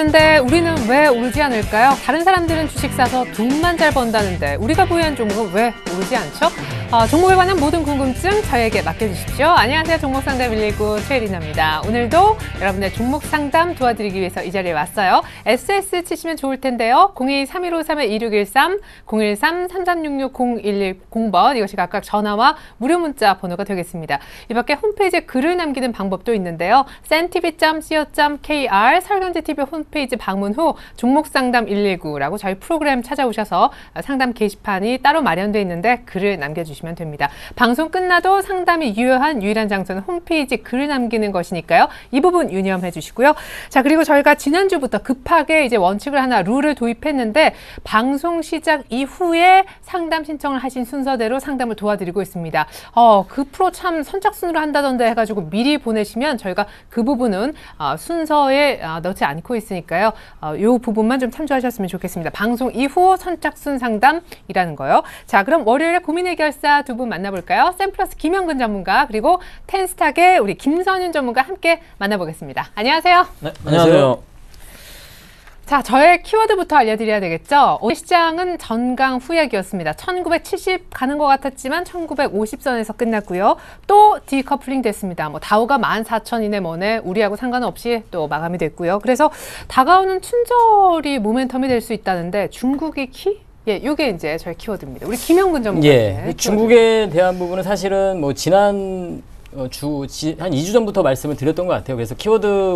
오르는데 우리는 왜 오르지 않을까요? 다른 사람들은 주식 사서 돈만 잘 번다는데 우리가 보유한 종목은 왜 오르지 않죠? 종목에 관한 모든 궁금증 저에게 맡겨주십시오. 안녕하세요. 종목상담 119 최리나입니다. 오늘도 여러분의 종목 상담 도와드리기 위해서 이 자리에 왔어요. SS 치시면 좋을 텐데요. 02-3153-2613, 013-3366-0110번 이것이 각각 전화와 무료 문자 번호가 되겠습니다. 이 밖에 홈페이지에 글을 남기는 방법도 있는데요. centv.co.kr 설경제TV 홈페이지 방문 후 종목상담 119라고 저희 프로그램 찾아오셔서 상담 게시판이 따로 마련되어 있는데 글을 남겨주시면 됩니다. 방송 끝나도 상담이 유효한 유일한 장소는 홈페이지 글을 남기는 것이니까요. 이 부분 유념해 주시고요. 자, 그리고 저희가 지난주부터 급하게 이제 원칙을 하나 룰을 도입했는데 방송 시작 이후에 상담 신청을 하신 순서대로 상담을 도와드리고 있습니다. 그 프로 참 선착순으로 한다던데 해가지고 미리 보내시면 저희가 그 부분은 순서에 넣지 않고 있으니까요. 이 부분만 좀 참조하셨으면 좋겠습니다. 방송 이후 선착순 상담이라는 거요. 자, 그럼 월요일에 고민 해결사 두 분 만나볼까요? 샘플러스 김영근 전문가 그리고 텐스탁의 우리 김선윤 전문가 함께 만나보겠습니다. 안녕하세요. 네, 안녕하세요. 자, 저의 키워드부터 알려드려야 되겠죠? 오늘 시장은 전강 후약이었습니다. 1970 가는 것 같았지만 1950선에서 끝났고요. 또 디커플링 됐습니다. 다우가 14,000 이내 뭐네 우리하고 상관없이 또 마감이 됐고요. 그래서 다가오는 춘절이 모멘텀이 될 수 있다는데 중국이 키? 예, 이게 이제 저의 키워드입니다. 우리 김영근 전문가님. 예, 중국에 대한 부분은 사실은 지난 한 2주 전부터 말씀을 드렸던 것 같아요. 그래서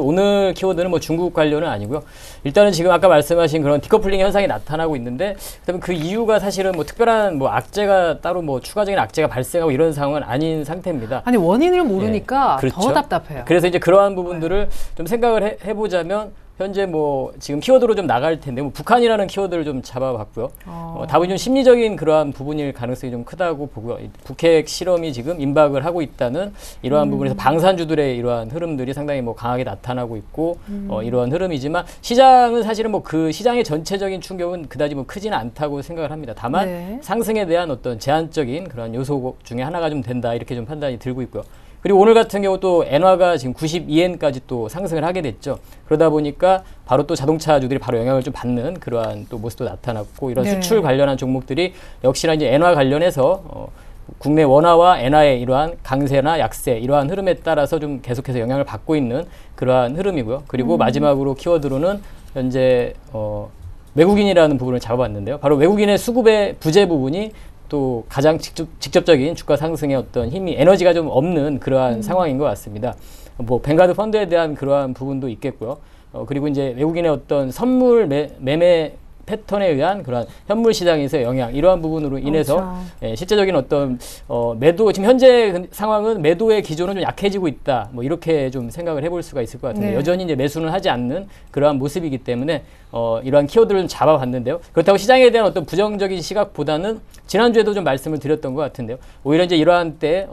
오늘 키워드는 중국 관련은 아니고요. 일단은 지금 아까 말씀하신 그런 디커플링 현상이 나타나고 있는데, 그다음에 그 이유가 사실은 특별한 악재가 따로 추가적인 악재가 발생하고 이런 상황은 아닌 상태입니다. 아니, 원인을 모르니까 예, 그렇죠. 더 답답해요. 그래서 이제 그러한 부분들을 좀 생각을 해보자면, 현재 지금 키워드로 좀 나갈 텐데, 북한이라는 키워드를 좀 잡아봤고요. 답은 좀 심리적인 그러한 부분일 가능성이 좀 크다고 보고요. 북핵 실험이 지금 임박을 하고 있다는 이러한 부분에서 방산주들의 이러한 흐름들이 상당히 강하게 나타나고 있고, 이러한 흐름이지만 시장은 사실은 그 시장의 전체적인 충격은 그다지 크지는 않다고 생각을 합니다. 다만 네. 상승에 대한 어떤 제한적인 그런 요소 중에 하나가 좀 된다, 이렇게 좀 판단이 들고 있고요. 그리고 오늘 같은 경우 또 엔화가 지금 92엔까지 또 상승을 하게 됐죠. 그러다 보니까 바로 또 자동차주들이 바로 영향을 좀 받는 그러한 또 모습도 나타났고, 이런 네. 수출 관련한 종목들이 역시나 이제 엔화 관련해서 국내 원화와 엔화의 이러한 강세나 약세, 이러한 흐름에 따라서 좀 계속해서 영향을 받고 있는 그러한 흐름이고요. 그리고 마지막으로 키워드로는 현재 외국인이라는 부분을 잡아봤는데요. 바로 외국인의 수급의 부재 부분이 또 가장 직접적인 주가 상승의 어떤 힘이, 에너지가 좀 없는 그러한 상황인 것 같습니다. 뱅가드 펀드에 대한 그러한 부분도 있겠고요. 그리고 이제 외국인의 어떤 선물 매매 패턴에 의한 그러한 현물 시장에서의 영향, 이러한 부분으로 인해서 그렇죠. 예, 실제적인 어떤 매도, 지금 현재 상황은 매도의 기조는 좀 약해지고 있다, 이렇게 좀 생각을 해볼 수가 있을 것 같은데, 네. 여전히 이제 매수는 하지 않는 그러한 모습이기 때문에 이러한 키워드를 좀 잡아봤는데요. 그렇다고 시장에 대한 어떤 부정적인 시각보다는 지난주에도 좀 말씀을 드렸던 것 같은데요. 오히려 이제 이러한 때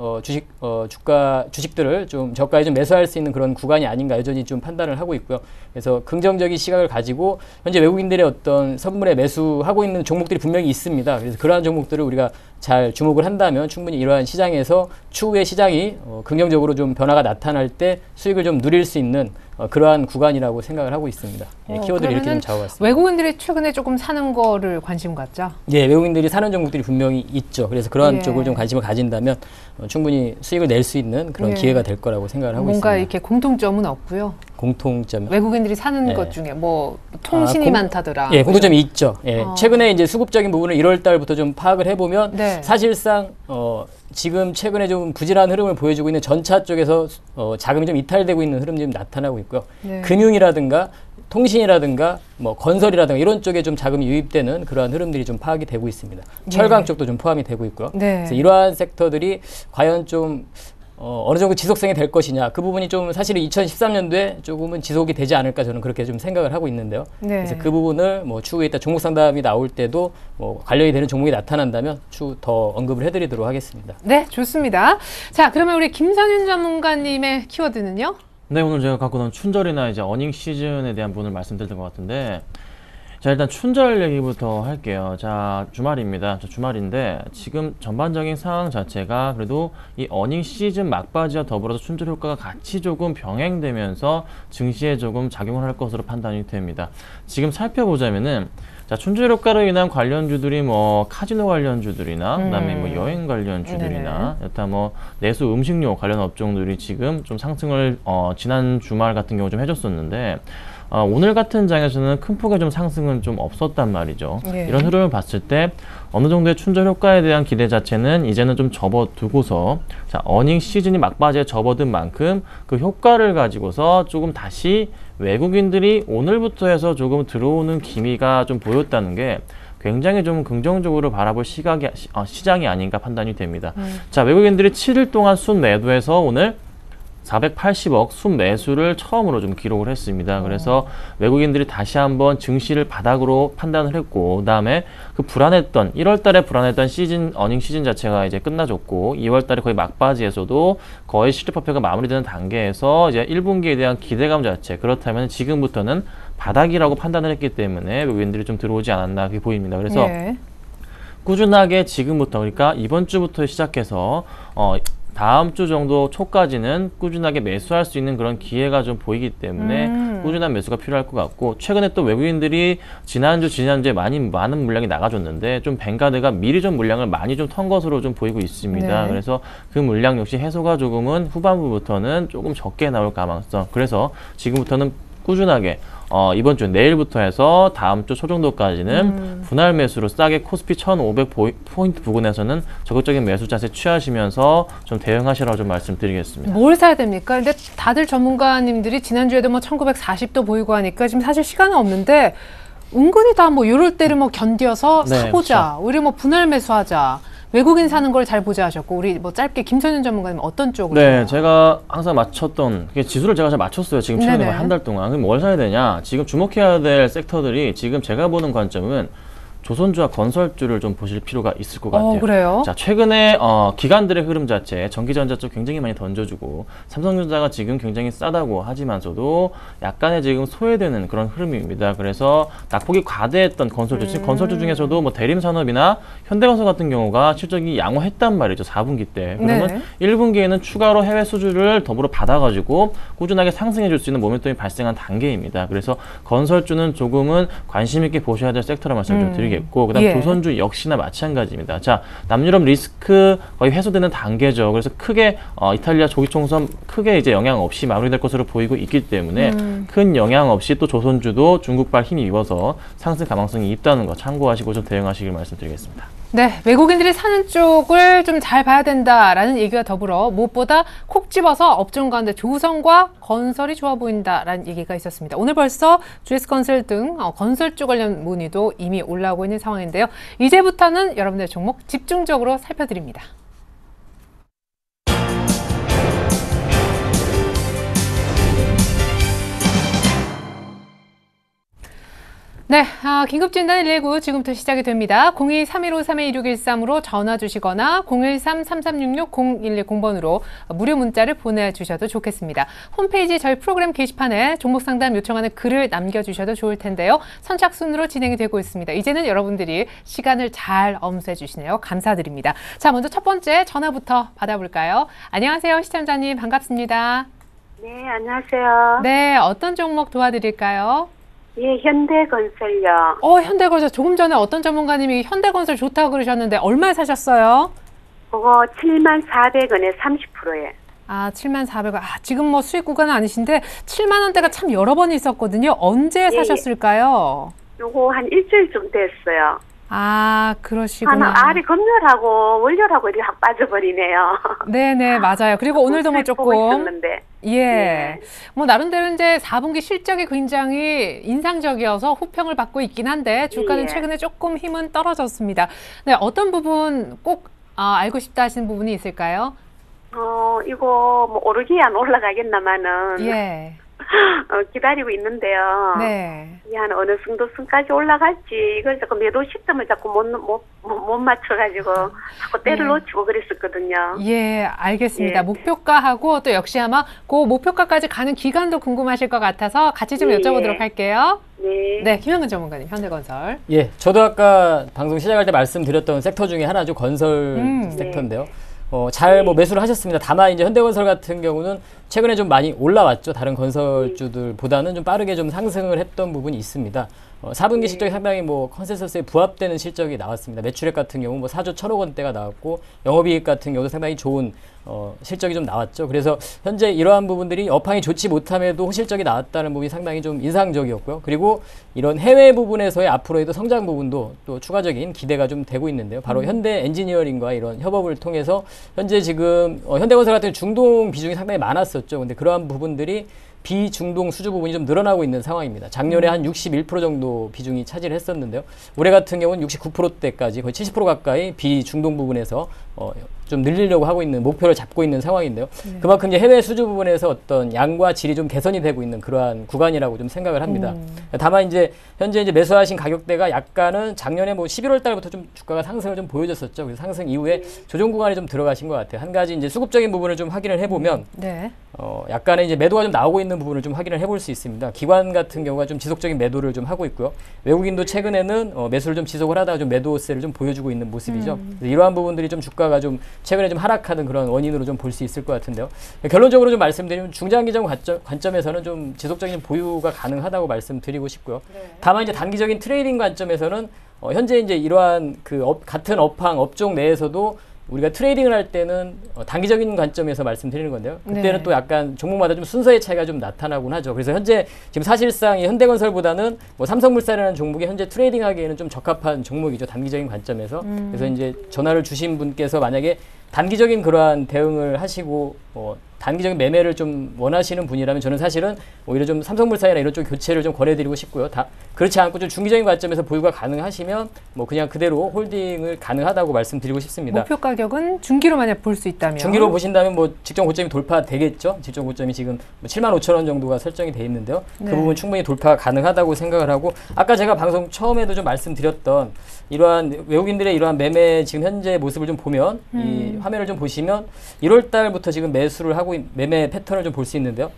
주식들을 좀 저가에 좀 매수할 수 있는 그런 구간이 아닌가 여전히 좀 판단을 하고 있고요. 그래서 긍정적인 시각을 가지고 현재 외국인들의 어떤 선물에 매수하고 있는 종목들이 분명히 있습니다. 그래서 그러한 종목들을 우리가 잘 주목을 한다면 충분히 이러한 시장에서 추후에 시장이 긍정적으로 좀 변화가 나타날 때 수익을 좀 누릴 수 있는 그러한 구간이라고 생각을 하고 있습니다. 예, 키워드를 이렇게 좀 잡아봤습니다. 외국인들이 최근에 조금 사는 거를 관심 갖죠? 예, 외국인들이 사는 종목들이 분명히 있죠. 그래서 그러한 예. 쪽을 좀 관심을 가진다면 충분히 수익을 낼 수 있는 그런 예. 기회가 될 거라고 생각을 하고 있습니다. 뭔가 이렇게 공통점은 없고요. 공통점. 외국인들이 사는 예. 것 중에 통신이 많다더라. 예, 공통점이 있죠. 예, 최근에 이제 수급적인 부분을 1월 달부터 좀 파악을 해보면 네. 사실상 지금 최근에 좀 부진한 흐름을 보여주고 있는 전차 쪽에서 자금이 좀 이탈되고 있는 흐름이 좀 나타나고 있고요. 네. 금융이라든가 통신이라든가 건설이라든가 이런 쪽에 좀 자금이 유입되는 그러한 흐름들이 좀 파악이 되고 있습니다. 철강 쪽도 좀 포함이 되고 있고요. 네. 그래서 이러한 섹터들이 과연 좀 어느 정도 지속성이 될 것이냐, 그 부분이 좀 사실은 2013년도에 조금은 지속이 되지 않을까, 저는 그렇게 좀 생각을 하고 있는데요. 네. 그래서 그 부분을 추후에 있다 종목 상담이 나올 때도 관련이 되는 종목이 나타난다면 추후 더 언급을 해드리도록 하겠습니다. 네, 좋습니다. 자, 그러면 우리 김선윤 전문가님의 키워드는요? 네, 오늘 제가 갖고 온 춘절이나 이제 어닝 시즌에 대한 부분을 말씀드렸던 것 같은데, 자, 일단 춘절 얘기부터 할게요. 자, 주말입니다. 주말인데 지금 전반적인 상황 자체가 그래도 이 어닝 시즌 막바지와 더불어서 춘절 효과가 같이 조금 병행되면서 증시에 조금 작용을 할 것으로 판단이 됩니다. 지금 살펴보자면은 자, 춘절 효과로 인한 관련주들이 뭐 카지노 관련주들이나 그다음에 뭐 여행 관련주들이나 여타 뭐 내수 음식료 관련 업종들이 지금 좀 상승을 지난 주말 같은 경우 좀 해줬었는데 오늘 같은 장에서는 큰 폭의 좀 상승은 좀 없었단 말이죠. 예. 이런 흐름을 봤을 때 어느 정도의 춘절 효과에 대한 기대 자체는 이제는 좀 접어두고서 자, 어닝 시즌이 막바지에 접어든 만큼 그 효과를 가지고서 조금 다시 외국인들이 오늘부터 해서 조금 들어오는 기미가 좀 보였다는 게 굉장히 좀 긍정적으로 바라볼 시장이 아닌가 판단이 됩니다. 자, 외국인들이 7일 동안 순매도해서 오늘 480억 순매수를 처음으로 좀 기록을 했습니다. 그래서 외국인들이 다시 한번 증시를 바닥으로 판단을 했고, 그다음에 그 불안했던 1월 달에 불안했던 어닝 시즌 자체가 이제 끝나줬고, 2월 달에 거의 막바지에서도 거의 실적발표가 마무리되는 단계에서 이제 1분기에 대한 기대감 자체, 그렇다면 지금부터는 바닥이라고 판단을 했기 때문에 외국인들이 좀 들어오지 않았나 그렇게 보입니다. 그래서 예. 꾸준하게 지금부터, 그러니까 이번 주부터 시작해서 다음 주 정도 초까지는 꾸준하게 매수할 수 있는 그런 기회가 좀 보이기 때문에 꾸준한 매수가 필요할 것 같고, 최근에 또 외국인들이 지난주에 많은 물량이 나가줬는데 좀 뱅가드가 미리 좀 물량을 많이 좀 턴 것으로 좀 보이고 있습니다. 네. 그래서 그 물량 역시 해소가 조금은 후반부부터는 조금 적게 나올 가능성, 그래서 지금부터는 꾸준하게 이번 주 내일부터 해서 다음 주 초 정도까지는 분할 매수로 싸게 코스피 1500포인트 부근에서는 적극적인 매수 자세 취하시면서 좀 대응하시라고 좀 말씀드리겠습니다. 뭘 사야 됩니까? 근데 다들 전문가님들이 지난주에도 뭐 1940도 보이고 하니까 지금 사실 시간은 없는데 은근히 다 뭐 이럴 때를 뭐 견뎌서 네, 사보자. 우리 뭐 분할 매수하자. 외국인 사는 걸 잘 보자 하셨고, 우리 뭐 짧게 김선윤 전문가님 어떤 쪽으로? 네, 봐요? 제가 항상 맞췄던 지수를 제가 잘 맞췄어요. 지금 최근에 네네. 한 달 동안. 그럼 뭘 사야 되냐? 지금 주목해야 될 섹터들이 지금 제가 보는 관점은 조선주와 건설주를 좀 보실 필요가 있을 것 같아요. 그래요? 자, 최근에 기관들의 흐름 자체, 전기전자 쪽 굉장히 많이 던져주고, 삼성전자가 지금 굉장히 싸다고 하지만서도 약간의 지금 소외되는 그런 흐름입니다. 그래서 낙폭이 과대했던 건설주, 건설주 중에서도 뭐 대림산업이나 현대건설 같은 경우가 실적이 양호했단 말이죠. 4분기 때. 그러면 네. 1분기에는 추가로 해외 수주를 더불어 받아가지고 꾸준하게 상승해 줄 수 있는 모멘텀이 발생한 단계입니다. 그래서 건설주는 조금은 관심 있게 보셔야 될 섹터라 말씀을 좀 드리겠습니다. 그다음 예. 조선주 역시나 마찬가지입니다. 자, 남유럽 리스크 거의 해소되는 단계죠. 그래서 크게 이탈리아 조기 총선 크게 이제 영향 없이 마무리될 것으로 보이고 있기 때문에 큰 영향 없이 또 조선주도 중국발 힘이 입어서 상승 가능성이 있다는 거 참고하시고 좀 대응하시길 말씀드리겠습니다. 네, 외국인들이 사는 쪽을 좀 잘 봐야 된다라는 얘기와 더불어 무엇보다 콕 집어서 업종 가운데 조선과 건설이 좋아 보인다라는 얘기가 있었습니다. 오늘 벌써 GS건설 등 건설 쪽 관련 문의도 이미 올라오고 있는 상황인데요. 이제부터는 여러분들의 종목 집중적으로 살펴드립니다. 네, 긴급진단 119 지금부터 시작이 됩니다. 02-3153-2613으로 전화 주시거나 013-3366-0110번으로 무료 문자를 보내주셔도 좋겠습니다. 홈페이지 저희 프로그램 게시판에 종목 상담 요청하는 글을 남겨주셔도 좋을 텐데요. 선착순으로 진행이 되고 있습니다. 이제는 여러분들이 시간을 잘 엄수해 주시네요. 감사드립니다. 자, 먼저 첫 번째 전화부터 받아볼까요? 안녕하세요, 시청자님. 반갑습니다. 네, 안녕하세요. 네, 어떤 종목 도와드릴까요? 예, 현대건설요. 현대건설. 조금 전에 어떤 전문가님이 현대건설 좋다고 그러셨는데 얼마에 사셨어요? 그거 74,400원에 30%에. 74,400원. 지금 뭐 수익 구간은 아니신데 7만 원대가 참 여러 번 있었거든요. 언제 사셨을까요? 요거 한 일주일 정도 됐어요. 그러시구나. 알이 검열하고 월요하고 이렇게 확 빠져버리네요. 네네, 맞아요. 그리고 오늘도 뭐 보고 조금. 있었는데. 예. 뭐 나름대로 이제 4분기 실적이 굉장히 인상적이어서 호평을 받고 있긴 한데 주가는 예. 최근에 조금 힘은 떨어졌습니다. 네, 어떤 부분 꼭 알고 싶다 하시는 부분이 있을까요? 이거 뭐 오르기야 안 올라가겠나마는. 예. 기다리고 있는데요. 네. 이게 한 어느 정도 선까지 올라갈지 이걸 자꾸 매도 시점을 자꾸 못 맞춰가지고 자꾸 때를 네. 놓치고 그랬었거든요. 예, 알겠습니다. 예. 목표가하고 또 역시 아마 그 목표가까지 가는 기간도 궁금하실 것 같아서 같이 좀 예. 여쭤보도록 할게요. 네. 네, 김영근 전문가님, 현대건설. 예, 저도 아까 방송 시작할 때 말씀드렸던 섹터 중에 하나죠. 건설 섹터인데요. 잘 뭐 매수를 하셨습니다. 다만 이제 현대건설 같은 경우는 최근에 좀 많이 올라왔죠. 다른 건설주들보다는 좀 빠르게 좀 상승을 했던 부분이 있습니다. 4분기 실적이 상당히 뭐 컨센서스에 부합되는 실적이 나왔습니다. 매출액 같은 경우 뭐 4조 1천억 원대가 나왔고 영업이익 같은 경우도 상당히 좋은 실적이 좀 나왔죠. 그래서 현재 이러한 부분들이 업황이 좋지 못함에도 호실적이 나왔다는 부분이 상당히 좀 인상적이었고요. 그리고 이런 해외 부분에서의 앞으로의 또 성장 부분도 또 추가적인 기대가 좀 되고 있는데요. 바로 현대 엔지니어링과 이런 협업을 통해서 현재 지금 현대건설 같은 중동 비중이 상당히 많았었죠. 근데 그러한 부분들이 비중동 수주 부분이 좀 늘어나고 있는 상황입니다. 작년에 한 61% 정도 비중이 차지를 했었는데요. 올해 같은 경우는 69%대까지 거의 70% 가까이 비중동 부분에서 좀 늘리려고 하고 있는 목표를 잡고 있는 상황인데요. 그만큼 이제 해외 수주 부분에서 어떤 양과 질이 좀 개선이 되고 있는 그러한 구간이라고 좀 생각을 합니다. 다만 이제 현재 이제 매수하신 가격대가 약간은 작년에 뭐 11월 달부터 좀 주가가 상승을 좀 보여줬었죠. 그래서 상승 이후에 조정 구간에 좀 들어가신 것 같아요. 한 가지 이제 수급적인 부분을 좀 확인을 해보면 네. 약간의 이제 매도가 좀 나오고 있는 부분을 좀 확인을 해볼 수 있습니다. 기관 같은 경우가 좀 지속적인 매도를 좀 하고 있고요. 외국인도 최근에는 매수를 좀 지속을 하다가 좀 매도세를 좀 보여주고 있는 모습이죠. 그래서 이러한 부분들이 좀 주가가 좀 최근에 좀 하락하는 그런 원인으로 좀 볼 수 있을 것 같은데요. 결론적으로 좀 말씀드리면 중장기적 관점에서는 좀 지속적인 보유가 가능하다고 말씀드리고 싶고요. 다만 이제 단기적인 트레이딩 관점에서는 현재 이제 이러한 같은 업황 업종 내에서도 우리가 트레이딩을 할 때는 단기적인 관점에서 말씀드리는 건데요. 그때는 네. 또 약간 종목마다 좀 순서의 차이가 좀 나타나곤 하죠. 그래서 현재 지금 사실상 이 현대건설보다는 뭐 삼성물산이라는 종목이 현재 트레이딩하기에는 좀 적합한 종목이죠. 단기적인 관점에서. 그래서 이제 전화를 주신 분께서 만약에 단기적인 그러한 대응을 하시고 단기적인 매매를 좀 원하시는 분이라면 저는 사실은 오히려 좀 삼성물산이나 이런 쪽 교체를 좀 권해드리고 싶고요. 그렇지 않고 좀 중기적인 관점에서 보유가 가능하시면 뭐 그냥 그대로 홀딩을 가능하다고 말씀드리고 싶습니다. 목표 가격은 중기로 만약 볼 수 있다면. 중기로 보신다면 뭐 직전 고점이 돌파되겠죠. 직전 고점이 지금 뭐 75,000원 정도가 설정이 돼 있는데요. 네. 그 부분 충분히 돌파가 가능하다고 생각을 하고 아까 제가 방송 처음에도 좀 말씀드렸던 이러한 외국인들의 이러한 매매 지금 현재 모습을 좀 보면 이 화면을 좀 보시면 1월 달부터 지금 매수를 하고 매매 패턴을 좀 볼 수 있는데요.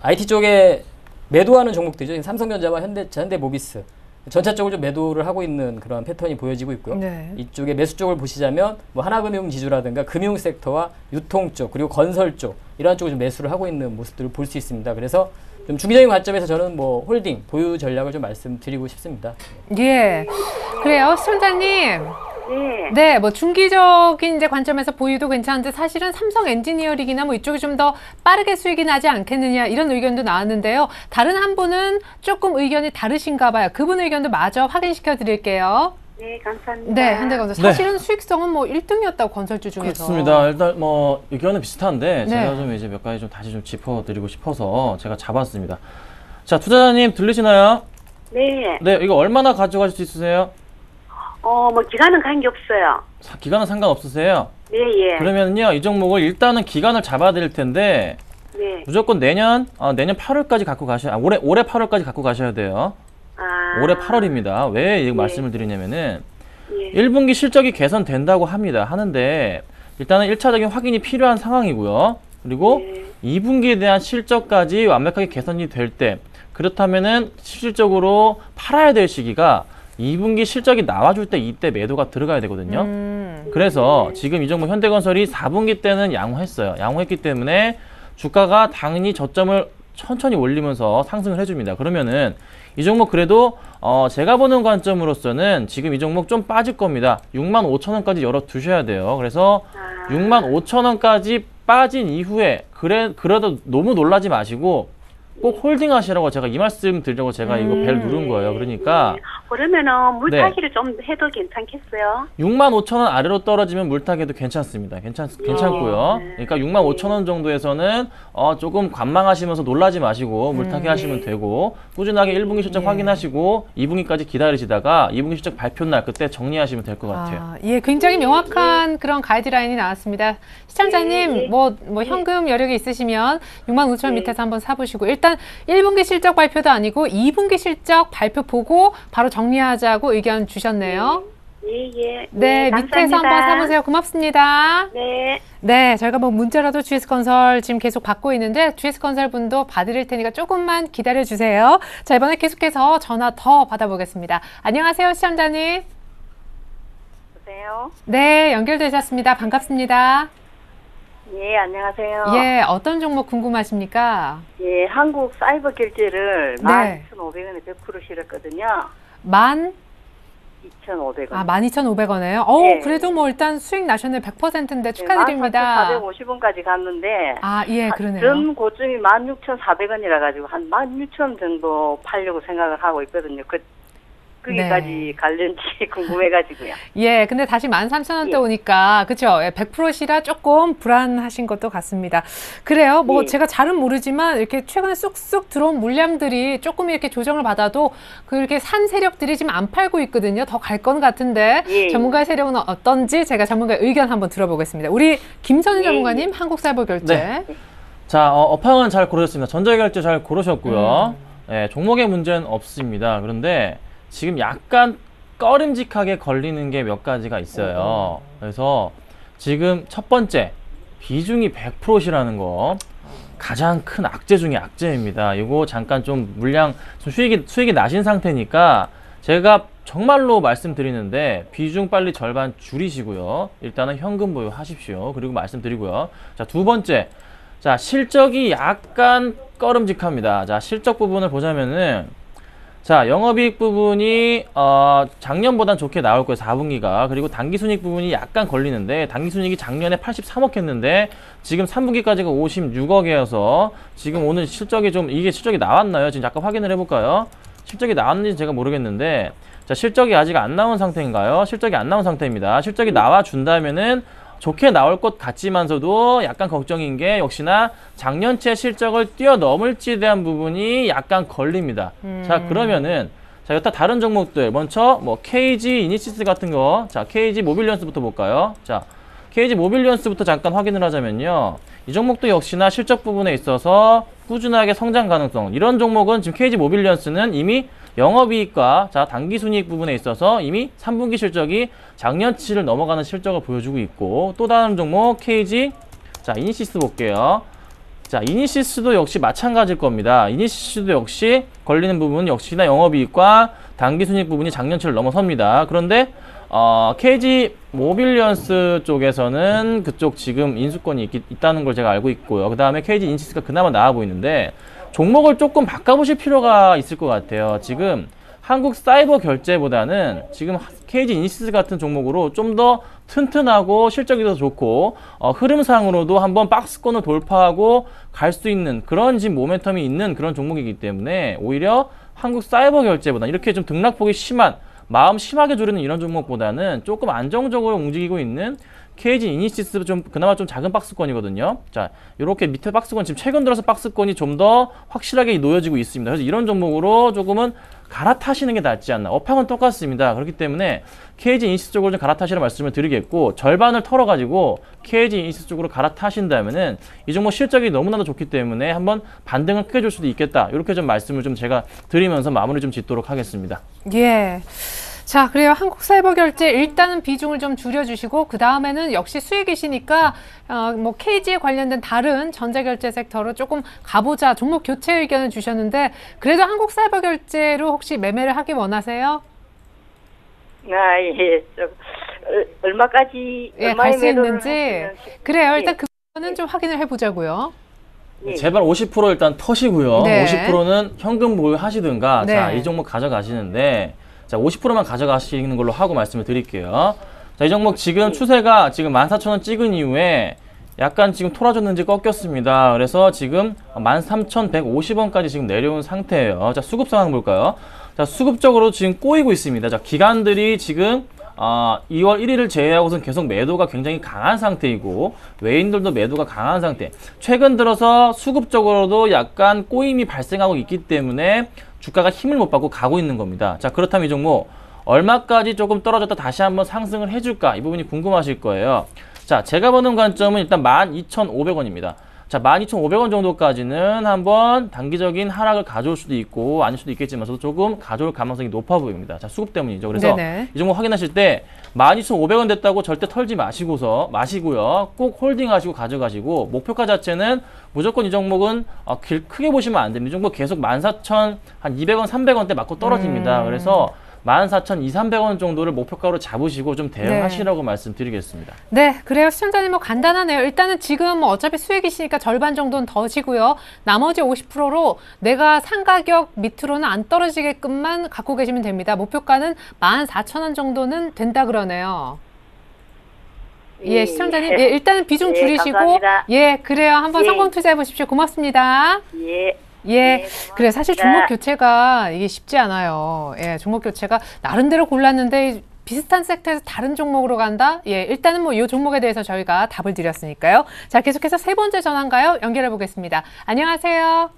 IT 쪽에 매도하는 종목들이죠. 삼성전자와 현대모비스 전체적으로 좀 매도를 하고 있는 그런 패턴이 보여지고 있고요. 네. 이쪽에 매수 쪽을 보시자면 뭐 하나금융지주라든가 금융 섹터와 유통 쪽 그리고 건설 쪽 이러한 쪽을 좀 매수를 하고 있는 모습들을 볼 수 있습니다. 그래서 좀 중기적인 관점에서 저는 뭐 홀딩 보유 전략을 좀 말씀드리고 싶습니다. 예. 그래요, 시청자님. 네. 네, 뭐 중기적인 이제 관점에서 보유도 괜찮은데 사실은 삼성 엔지니어링이나 뭐 이쪽이 좀 더 빠르게 수익이 나지 않겠느냐 이런 의견도 나왔는데요. 다른 한 분은 조금 의견이 다르신가 봐요. 그분 의견도 마저 확인시켜 드릴게요. 네, 감사합니다. 네, 현대건설. 네. 사실은 수익성은 뭐 1등이었다고 건설주 중에서. 그렇습니다. 일단 뭐 의견은 비슷한데 네. 제가 좀 이제 몇 가지 좀 다시 좀 짚어드리고 싶어서 제가 잡았습니다. 자, 투자자님 들리시나요? 네. 네, 이거 얼마나 가져가실 수 있으세요? 뭐 기간은 관계없어요. 기간은 상관없으세요? 네, 예. 그러면요, 이 종목을 일단은 기간을 잡아야 될 텐데 네. 무조건 내년 8월까지 갖고 가셔야 올해 8월까지 갖고 가셔야 돼요. 올해 8월입니다. 왜 이 말씀을 드리냐면은 예. 1분기 실적이 개선된다고 하는데 일단은 1차적인 확인이 필요한 상황이고요. 그리고 네. 2분기에 대한 실적까지 완벽하게 개선이 될 때 그렇다면은 실질적으로 팔아야 될 시기가 2분기 실적이 나와줄 때 이때 매도가 들어가야 되거든요. 그래서 지금 이 종목 현대건설이 4분기 때는 양호했어요. 양호했기 때문에 주가가 당연히 저점을 천천히 올리면서 상승을 해줍니다. 그러면은 이 종목 그래도 제가 보는 관점으로서는 지금 이 종목 좀 빠질 겁니다. 65,000원까지 열어 두셔야 돼요. 그래서 65,000원까지 빠진 이후에 그래도 너무 놀라지 마시고 꼭 홀딩 하시라고 제가 이 말씀 드리려고 제가 이거 벨 누른 거예요. 그러니까 그러면은 물타기를 좀 해도 괜찮겠어요? 65,000원 아래로 떨어지면 물타기도 괜찮습니다. 괜찮고요. 그러니까 65,000원 정도에서는 조금 관망하시면서 놀라지 마시고 물타기 하시면 되고 꾸준하게 1분기 실적 확인하시고 2분기까지 기다리시다가 2분기 실적 발표 날 그때 정리하시면 될 것 같아요. 예, 굉장히 명확한 그런 가이드라인이 나왔습니다. 시청자님, 뭐 현금 여력이 있으시면 65,000원 밑에서 한번 사보시고 일단 1분기 실적 발표도 아니고 2분기 실적 발표 보고 바로 정리하자고 의견 주셨네요. 예. 네, 밑에서 한번 사보세요. 고맙습니다. 네. 네, 저희가 뭐 문자라도 GS건설 지금 계속 받고 있는데 GS건설 분도 봐드릴 테니까 조금만 기다려주세요. 자, 이번에 계속해서 전화 더 받아보겠습니다. 안녕하세요, 시청자님. 보세요. 네, 연결되셨습니다. 반갑습니다. 예, 안녕하세요. 예, 어떤 종목 궁금하십니까? 예, 한국 사이버 결제를 네. 12,500원에 100% 실었거든요. 2,500원. 12,500원에요? 예. 그래도 뭐 일단 수익 나셨네요. 100%인데 축하드립니다. 14,450원까지 갔는데 예, 그러네요. 전 고점이 16,400원이라 가지고 한 16,000원 정도 팔려고 생각을 하고 있거든요. 거기까지 네. 갈는지 궁금해가지고요. 예, 근데 다시 13,000원대 예. 오니까, 그쵸? 100%시라 조금 불안하신 것도 같습니다. 그래요. 뭐 예. 제가 잘은 모르지만 이렇게 최근에 쑥쑥 들어온 물량들이 조금 이렇게 조정을 받아도 그렇게 산 세력들이 지금 안 팔고 있거든요. 더 갈 건 같은데 예. 전문가의 세력은 어떤지 제가 전문가의 의견 한번 들어보겠습니다. 우리 김선희 예. 전문가님, 한국사이버결제. 네. 자, 업황은 잘 고르셨습니다. 전자결제 잘 고르셨고요. 네, 종목의 문제는 없습니다. 그런데 지금 약간 꺼림직하게 걸리는 게 몇 가지가 있어요. 그래서 지금 첫 번째, 비중이 100%시라는 거 가장 큰 악재 중에 악재입니다. 이거 잠깐 좀 물량, 좀 수익이 나신 상태니까 제가 정말로 말씀드리는데 비중 빨리 절반 줄이시고요. 일단은 현금 보유하십시오. 그리고 말씀드리고요. 자, 두 번째, 자, 실적이 약간 꺼름직합니다. 자, 실적 부분을 보자면은, 자, 영업이익 부분이 작년보단 좋게 나올 거예요. 4분기가. 그리고 당기순이익 부분이 약간 걸리는데, 당기순이익이 작년에 83억 했는데 지금 3분기까지가 56억이어서 지금 오늘 실적이 이게 실적이 나왔나요? 지금 잠깐 확인을 해볼까요? 실적이 나왔는지 제가 모르겠는데, 자, 실적이 아직 안 나온 상태인가요? 실적이 안 나온 상태입니다. 실적이 나와준다면은 좋게 나올 것 같지만서도 약간 걱정인 게 역시나 작년치 실적을 뛰어넘을지에 대한 부분이 약간 걸립니다. 자, 그러면은 자, 여타 다른 종목들 먼저 뭐 KG 이니시스 같은 거, 자, KG 모빌리언스부터 볼까요? 자, KG 모빌리언스부터 잠깐 확인을 하자면요. 이 종목도 역시나 실적 부분에 있어서 꾸준하게 성장 가능성, 이런 종목은 지금 KG 모빌리언스는 이미 영업이익과 자, 당기순이익 부분에 있어서 이미 3분기 실적이 작년치를 넘어가는 실적을 보여주고 있고, 또 다른 종목 KG, 자, 이니시스 볼게요. 자, 이니시스도 역시 마찬가지일 겁니다. 이니시스도 역시 걸리는 부분은 역시나 영업이익과 당기순이익 부분이 작년치를 넘어섭니다. 그런데 KG 모빌리언스 쪽에서는 그쪽 지금 인수권이 있다는 걸 제가 알고 있고요. 그 다음에 KG 이니시스가 그나마 나아 보이는데 종목을 조금 바꿔보실 필요가 있을 것 같아요. 지금 한국 사이버 결제보다는 지금 KG 이니시스 같은 종목으로 좀 더 튼튼하고 실적이 더 좋고 흐름상으로도 한번 박스권을 돌파하고 갈 수 있는 그런 지금 모멘텀이 있는 그런 종목이기 때문에 오히려 한국 사이버 결제보다 이렇게 좀 등락폭이 심한, 마음 심하게 조르는 이런 종목보다는 조금 안정적으로 움직이고 있는 KG 이니시스 좀 그나마 좀 작은 박스권이거든요. 자, 이렇게 밑에 박스권 지금 최근 들어서 박스권이 좀 더 확실하게 놓여지고 있습니다. 그래서 이런 종목으로 조금은 갈아타시는 게 낫지 않나. 업황은 똑같습니다. 그렇기 때문에 KG 이니시스 쪽으로 좀 갈아타시라는 말씀을 드리겠고, 절반을 털어가지고 KG 이니시스 쪽으로 갈아타신다면은 이 종목 실적이 너무나도 좋기 때문에 한번 반등을 크게 줄 수도 있겠다. 이렇게 좀 말씀을 좀 제가 드리면서 마무리 좀 짓도록 하겠습니다. 예. 자, 그래요. 한국사이버결제 일단은 비중을 좀 줄여주시고 그 다음에는 역시 수익이시니까 뭐 KG에 관련된 다른 전자결제 섹터로 조금 가보자 종목 교체 의견을 주셨는데 그래도 한국사이버결제로 혹시 매매를 하기 원하세요? 예. 좀 얼마까지 예, 갈 수 있는지. 그래요. 일단 그거는 좀 확인을 해보자고요. 예. 제발 50% 일단 터시고요. 네. 50%는 현금 보유하시든가. 네. 자, 이 종목 가져가시는데 자, 50%만 가져가시는 걸로 하고 말씀을 드릴게요. 자, 이 종목 지금 추세가 지금 14,000원 찍은 이후에 약간 지금 토라졌는지 꺾였습니다. 그래서 지금 13,150원까지 지금 내려온 상태예요. 자, 수급 상황 볼까요? 자, 수급적으로 지금 꼬이고 있습니다. 자, 기관들이 지금 2월 1일을 제외하고선 계속 매도가 굉장히 강한 상태이고 외인들도 매도가 강한 상태. 최근 들어서 수급적으로도 약간 꼬임이 발생하고 있기 때문에 주가가 힘을 못 받고 가고 있는 겁니다. 자, 그렇다면 이 종목 얼마까지 조금 떨어졌다 다시 한번 상승을 해줄까? 이 부분이 궁금하실 거예요. 자, 제가 보는 관점은 일단 12,500원입니다. 자, 12,500원 정도까지는 한번 단기적인 하락을 가져올 수도 있고 아닐 수도 있겠지만 조금 가져올 가능성이 높아 보입니다. 자, 수급 때문이죠. 그래서 네네. 이 종목 확인하실 때 12,500원 됐다고 절대 털지 마시고요. 꼭 홀딩하시고 가져가시고 목표가 자체는 무조건 이 종목은 크게 보시면 안 됩니다. 이 종목 계속 14,200원, 300원대 맞고 떨어집니다. 그래서 14,200~300원 정도를 목표가로 잡으시고 좀 대응하시라고 말씀드리겠습니다. 네, 그래요. 시청자님 뭐 간단하네요. 일단은 지금 뭐 어차피 수익이시니까 절반 정도는 더시고요. 나머지 50%로 내가 산 가격 밑으로는 안 떨어지게끔만 갖고 계시면 됩니다. 목표가는 14,000원 정도는 된다 그러네요. 예, 시청자님. 예, 일단은 비중 줄이시고. 감사합니다. 예, 그래요. 한번 예. 성공 투자해 보십시오. 고맙습니다. 예. 예, 네, 그래 사실 종목 교체가 이게 쉽지 않아요. 예, 종목 교체가 나름대로 골랐는데 비슷한 섹터에서 다른 종목으로 간다? 예, 일단은 뭐 이 종목에 대해서 저희가 답을 드렸으니까요. 자, 계속해서 세 번째 전화인가요? 연결해 보겠습니다. 안녕하세요.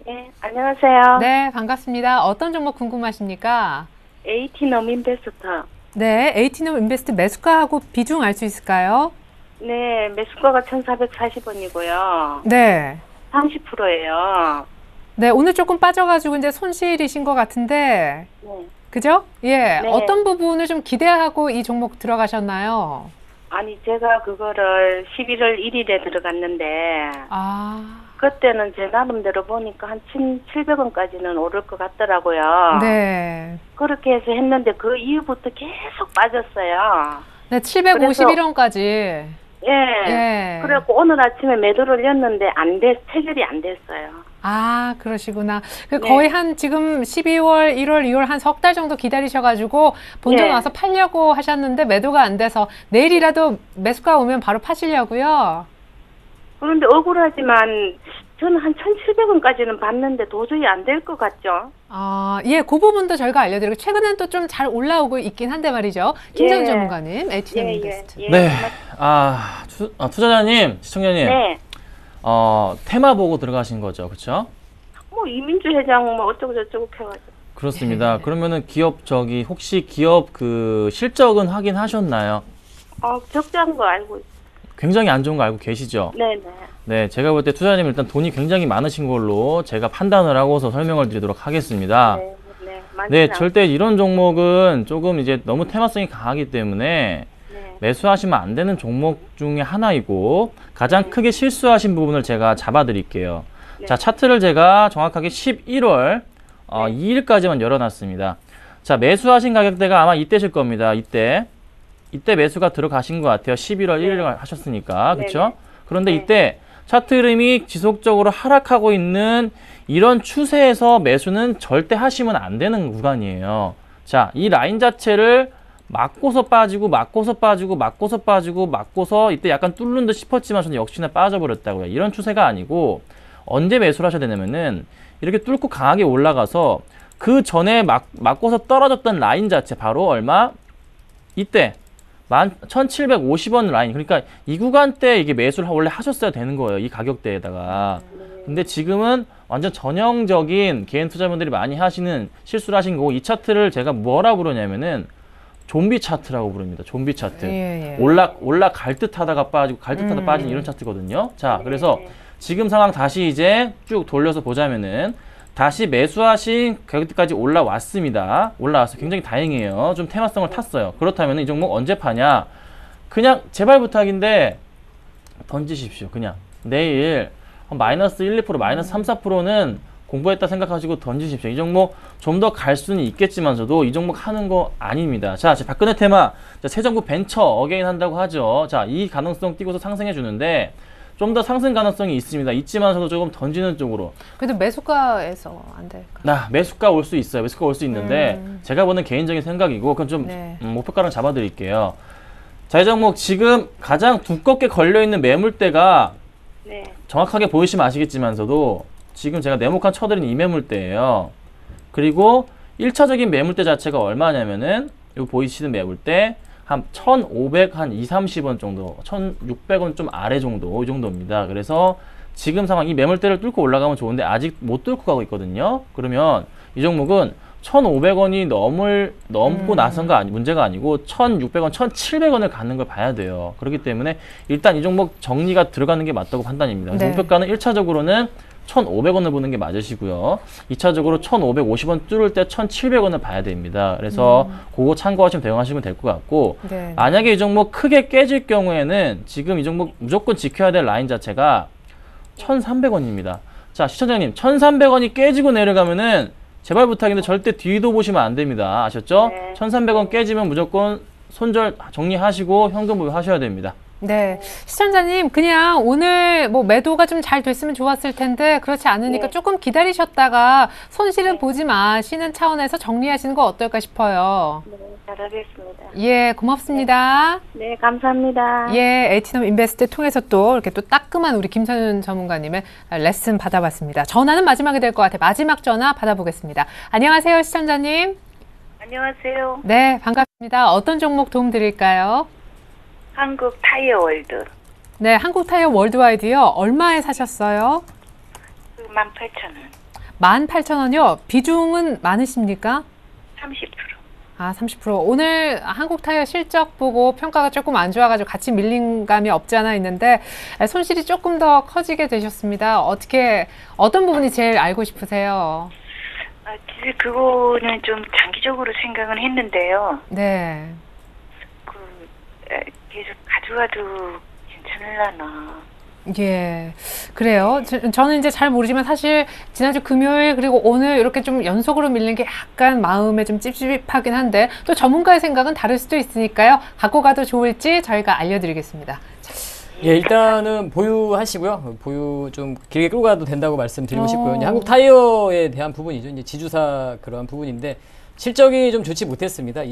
네, 안녕하세요. 네, 반갑습니다. 어떤 종목 궁금하십니까? 에이티넘 인베스터. 네, 에이티넘 인베스트 매수가하고 비중 알 수 있을까요? 네, 매수가가 1,440원이고요. 네. 30%예요. 네, 오늘 조금 빠져가지고 이제 손실이신 것 같은데, 네. 그죠? 예, 네. 어떤 부분을 좀 기대하고 이 종목 들어가셨나요? 아니, 제가 그거를 11월 1일에 들어갔는데, 아, 그때는 제 나름대로 보니까 한 700원까지는 오를 것 같더라고요. 네. 그렇게 해서 했는데 그 이후부터 계속 빠졌어요. 네, 751원까지. 예. 예. 그래갖고 오늘 아침에 매도를 올렸는데 체결이 안 됐어요. 아, 그러시구나. 그 네. 거의 한 지금 12월, 1월, 2월 한 석 달 정도 기다리셔가지고 본전 네. 와서 팔려고 하셨는데 매도가 안 돼서 내일이라도 매수가 오면 바로 파시려고요. 그런데 억울하지만 저는 한 1,700원까지는 봤는데 도저히 안 될 것 같죠? 아, 예, 그 부분도 저희가 알려드리고 최근엔 또 좀 잘 올라오고 있긴 한데 말이죠. 김정은 예. 전문가님, 에이티넘 인베스트. 네. 투자자님, 시청자님. 네. 테마 보고 들어가신 거죠. 그렇죠? 뭐 이민주 회장 뭐 어쩌고 저쩌고 펴가지고. 그렇습니다. 그러면은 혹시 기업 그 실적은 확인하셨나요? 적자한 거 알고 있어요. 굉장히 안 좋은 거 알고 계시죠? 네네. 네, 제가 볼 때 투자자님 일단 돈이 굉장히 많으신 걸로 제가 판단을 하고서 설명을 드리도록 하겠습니다. 네, 네. 네, 많지는 절대 이런 종목은 조금 이제 너무 테마성이 강하기 때문에 네. 매수하시면 안 되는 종목 중에 하나이고 가장 크게 실수하신 부분을 제가 잡아 드릴게요. 네. 자, 차트를 제가 정확하게 11월 2일까지만 열어놨습니다. 자, 매수하신 가격대가 아마 이때실 겁니다. 이때 매수가 들어가신 것 같아요. 11월 1일 하셨으니까. 그렇죠? 네네. 그런데 네. 이때 차트 흐름이 지속적으로 하락하고 있는 이런 추세에서 매수는 절대 하시면 안 되는 구간이에요. 자, 이 라인 자체를 맞고서 빠지고 이때 약간 뚫는 듯 싶었지만 저는 역시나 빠져버렸다고요. 이런 추세가 아니고 언제 매수를 하셔야 되냐면은 이렇게 뚫고 강하게 올라가서 그 전에 맞고서 떨어졌던 라인 자체 바로 얼마? 이때 11,750원 라인. 그러니까 이 구간대 이게 매수를 원래 하셨어야 되는 거예요. 이 가격대에다가. 근데 지금은 완전 전형적인 개인 투자분들이 많이 하시는 실수를 하신 거고 이 차트를 제가 뭐라 부르냐면은 좀비 차트라고 부릅니다. 좀비 차트. 예. 올라갈 듯 하다가 빠지고 갈 듯 하다가 빠지는 이런 차트거든요. 자, 그래서 지금 상황 다시 이제 쭉 돌려서 보자면은 다시 매수하신 가격대까지 올라왔습니다. 올라왔어요. 굉장히 다행이에요. 좀 테마성을 탔어요. 그렇다면 이 종목 언제 파냐? 그냥 제발 부탁인데 던지십시오. 그냥 내일 마이너스 1, 2%, 마이너스 3, 4%는 공부했다 생각하시고 던지십시오. 이 종목 좀 더 갈 수는 있겠지만서도 이 종목 하는 거 아닙니다. 자, 박근혜 테마, 새 정부 벤처 어게인 한다고 하죠. 자, 이 가능성 띄고서 상승해 주는데 좀 더 상승 가능성이 있지만서도 조금 던지는 쪽으로. 그래도 매수가에서 안 될까? 매수가 올 수 있어요. 매수가 올 수 있는데 제가 보는 개인적인 생각이고 그건 좀 네. 목표가를 잡아드릴게요. 자, 이 종목 지금 가장 두껍게 걸려있는 매물대가 네. 정확하게 보이시면 아시겠지만서도 지금 제가 네모칸 쳐드린 이 매물대예요. 그리고 1차적인 매물대 자체가 얼마냐면은 요 보이시는 매물대 한 1,500, 한 2, 30원 정도, 1,600원 좀 아래 정도, 이 정도입니다. 그래서 지금 상황 이 매물대를 뚫고 올라가면 좋은데 아직 못 뚫고 가고 있거든요. 그러면 이 종목은 1,500원이 넘고 나선가 문제가 아니고 1,600원, 1,700원을 갖는 걸 봐야 돼요. 그렇기 때문에 일단 이 종목 정리가 들어가는 게 맞다고 판단입니다. 네. 목표가는 1차적으로는 1,500원을 보는 게 맞으시고요. 2차적으로 1,550원 뚫을 때 1,700원을 봐야 됩니다. 그래서 그거 참고하시면 대응하시면 될 것 같고 네. 만약에 이 종목 크게 깨질 경우에는 지금 이 종목 무조건 지켜야 될 라인 자체가 1,300원입니다. 자, 시청자님 1,300원이 깨지고 내려가면은 제발 부탁인데 절대 뒤도 보시면 안 됩니다. 아셨죠? 네. 1,300원 깨지면 무조건 손절 정리하시고 현금 보유하셔야 됩니다. 네. 시청자님, 그냥 오늘 뭐 매도가 좀 잘 됐으면 좋았을 텐데, 그렇지 않으니까 네. 조금 기다리셨다가 손실은 보지 마시는 차원에서 정리하시는 거 어떨까 싶어요. 네, 잘하겠습니다. 예, 고맙습니다. 네, 감사합니다. 예, 에이티넘 인베스트 통해서 또 이렇게 또 따끔한 우리 김선윤 전문가님의 레슨 받아봤습니다. 전화는 마지막이 될 것 같아요. 마지막 전화 받아보겠습니다. 안녕하세요, 시청자님. 안녕하세요. 네, 반갑습니다. 어떤 종목 도움 드릴까요? 한국 타이어 월드 네, 한국타이어 월드와이드요. 얼마에 사셨어요? 18,000원. 18,000원이요. 비중은 많으십니까? 30%. 아, 30%. 오늘 한국타이어 실적 보고 평가가 조금 안 좋아가지고 같이 밀린 감이 없지 않아 있는데 손실이 조금 더 커지게 되셨습니다. 어떤 부분이 제일 알고 싶으세요? 사실 그거는 좀 장기적으로 생각은 했는데요. 네. 계속 가져가도 괜찮을라나. 예, 그래요. 저는 이제 잘 모르지만 사실 지난주 금요일 그리고 오늘 이렇게 좀 연속으로 밀린 게 약간 마음에 좀 찝찝하긴 한데 또 전문가의 생각은 다를 수도 있으니까요. 갖고 가도 좋을지 저희가 알려드리겠습니다. 예, 일단은 보유하시고요. 보유 좀 길게 끌고 가도 된다고 말씀드리고 싶고요. 이제 어. 한국 타이어에 대한 부분이죠. 이제 지주사 그러한 부분인데 실적이 좀 좋지 못했습니다.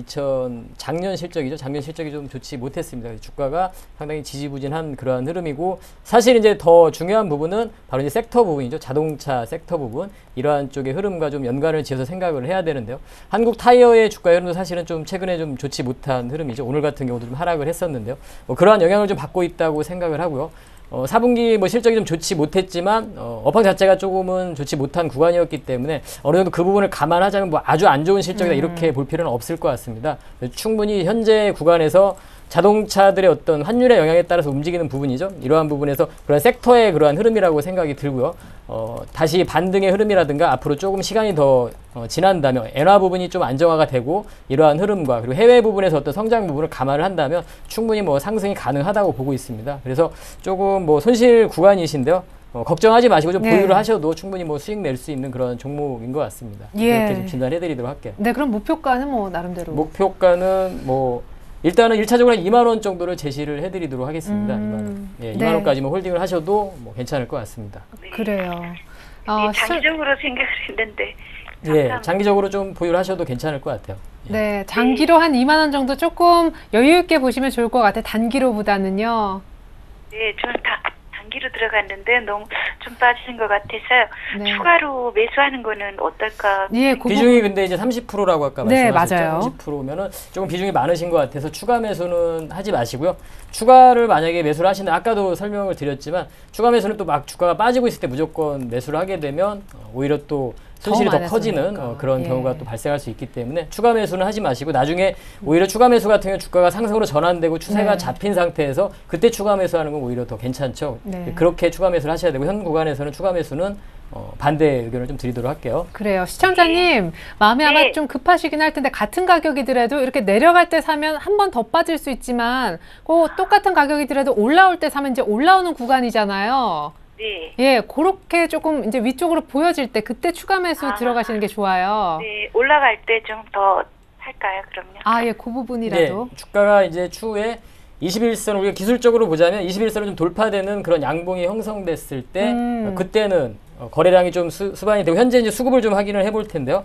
작년 실적이죠. 작년 실적이 좀 좋지 못했습니다. 주가가 상당히 지지부진한 그러한 흐름이고 사실 이제 더 중요한 부분은 바로 이제 섹터 부분이죠. 자동차 섹터 부분 이러한 쪽의 흐름과 좀 연관을 지어서 생각을 해야 되는데요. 한국 타이어의 주가 흐름도 사실은 좀 최근에 좀 좋지 못한 흐름이죠. 오늘 같은 경우도 좀 하락을 했었는데요. 그러한 영향을 좀 받고 있다고 생각을 하고요. 4분기 뭐 실적이 좀 좋지 못했지만 업황 자체가 조금은 좋지 못한 구간이었기 때문에 어느 정도 그 부분을 감안하자면 뭐 아주 안 좋은 실적이다 이렇게 볼 필요는 없을 것 같습니다. 충분히 현재 구간에서 자동차들의 어떤 환율의 영향에 따라서 움직이는 부분이죠. 이러한 부분에서 그런 섹터의 그러한 흐름이라고 생각이 들고요. 다시 반등의 흐름이라든가 앞으로 조금 시간이 더 지난다면 엔화 부분이 좀 안정화가 되고 이러한 흐름과 그리고 해외 부분에서 어떤 성장 부분을 감안을 한다면 충분히 뭐 상승이 가능하다고 보고 있습니다. 그래서 조금 뭐 손실 구간이신데요. 걱정하지 마시고 좀 네. 보유를 하셔도 충분히 뭐 수익 낼 수 있는 그런 종목인 것 같습니다. 예. 이렇게 좀 진단해드리도록 할게요. 네, 그럼 목표가는 뭐 나름대로. 목표가는 뭐 일단은 1차적으로 2만 원 정도를 제시를 해드리도록 하겠습니다. 2만 원. 예, 2만 네. 원까지만 홀딩을 하셔도 뭐 괜찮을 것 같습니다. 그래요. 네, 장기적으로 생각을 했는데. 예, 감사합니다. 장기적으로 좀 보유를 하셔도 괜찮을 것 같아요. 예. 네, 장기로 한 2만 원 정도 조금 여유 있게 보시면 좋을 것 같아요. 단기로보다는요. 네, 저는 단기로 들어갔는데 너무 좀 빠지는 것 같아서요. 네. 추가로 매수하는 거는 어떨까? 예, 그 비중이 근데 이제 30%라고 아까 네, 말씀하셨죠? 맞아요. 30%면은 조금 비중이 많으신 것 같아서 추가 매수는 하지 마시고요. 추가를 만약에 매수를 하시는 아까도 설명을 드렸지만 추가 매수는 또 막 주가가 빠지고 있을 때 무조건 매수를 하게 되면 오히려 또 손실이 더 많이 커지는 했으니까. 그런 예. 경우가 또 발생할 수 있기 때문에 추가 매수는 하지 마시고 나중에 오히려 추가 매수 같은 경우 주가가 상승으로 전환되고 추세가 네. 잡힌 상태에서 그때 추가 매수하는 건 오히려 더 괜찮죠. 네. 그렇게 추가 매수를 하셔야 되고 현 구간에서는 추가 매수는 반대 의견을 좀 드리도록 할게요. 그래요. 시청자님, 마음이 아마 네. 좀 급하시긴 할 텐데 같은 가격이더라도 이렇게 내려갈 때 사면 한 번 더 빠질 수 있지만 그 똑같은 가격이더라도 올라올 때 사면 이제 올라오는 구간이잖아요. 네. 예, 그렇게 조금 이제 위쪽으로 보여질 때 그때 추가 매수 들어가시는 게 좋아요. 네, 올라갈 때 좀 더 할까요, 그럼요? 아, 예, 그 부분이라도. 네, 주가가 이제 추후에 21선 우리가 기술적으로 보자면 21선을 좀 돌파되는 그런 양봉이 형성됐을 때 그때는 거래량이 좀 수반이 되고 현재 이제 수급을 좀 확인을 해볼 텐데요.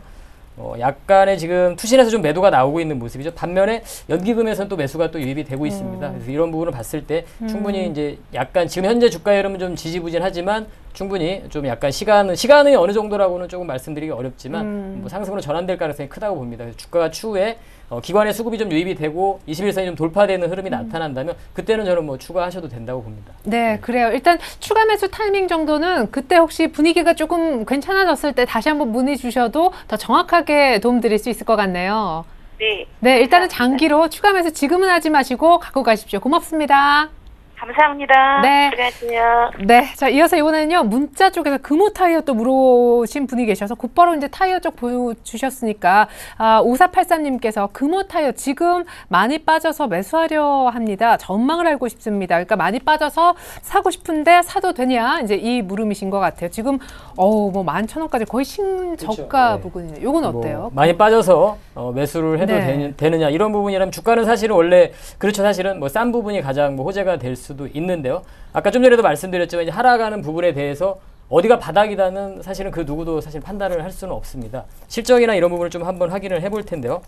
약간의 지금 투신에서 좀 매도가 나오고 있는 모습이죠. 반면에 연기금에서는 또 매수가 또 유입이 되고 있습니다. 그래서 이런 부분을 봤을 때 충분히 이제 약간 지금 현재 주가 흐름은 좀 지지부진하지만 충분히 좀 약간 시간이 어느 정도라고는 조금 말씀드리기 어렵지만 뭐 상승으로 전환될 가능성이 크다고 봅니다. 그래서 주가가 추후에 기관의 수급이 좀 유입이 되고 21선이 좀 돌파되는 흐름이 나타난다면 그때는 저는 뭐 추가하셔도 된다고 봅니다. 네, 그래요. 일단 추가 매수 타이밍 정도는 그때 혹시 분위기가 조금 괜찮아졌을 때 다시 한번 문의 주셔도 더 정확하게 도움 드릴 수 있을 것 같네요. 네. 네, 일단은 장기로 추가 매수 지금은 하지 마시고 갖고 가십시오. 고맙습니다. 감사합니다. 네. 들어가세요. 네, 자 이어서 이번에는요 문자 쪽에서 금호 타이어 또 물어오신 분이 계셔서 곧바로 이제 타이어 쪽 보여주셨으니까 5483님께서 금호 타이어 지금 많이 빠져서 매수하려 합니다. 전망을 알고 싶습니다. 그러니까 많이 빠져서 사고 싶은데 사도 되냐 이제 이 물음이신 것 같아요. 지금 뭐 11,000원까지 거의 신저가 그렇죠. 네. 부분이네요. 요건 어때요? 뭐 많이 빠져서 매수를 해도 네. 되느냐 이런 부분이라면 주가는 사실은 원래 그렇죠. 사실은 뭐 싼 부분이 가장 뭐 호재가 될 수도 있는데요. 아까 좀 전에도 말씀드렸지만 이제 하락하는 부분에 대해서 어디가 바닥이다는 사실은 그 누구도 사실 판단을 할 수는 없습니다. 실적이나 이런 부분을 좀 한번 확인을 해볼 텐데요.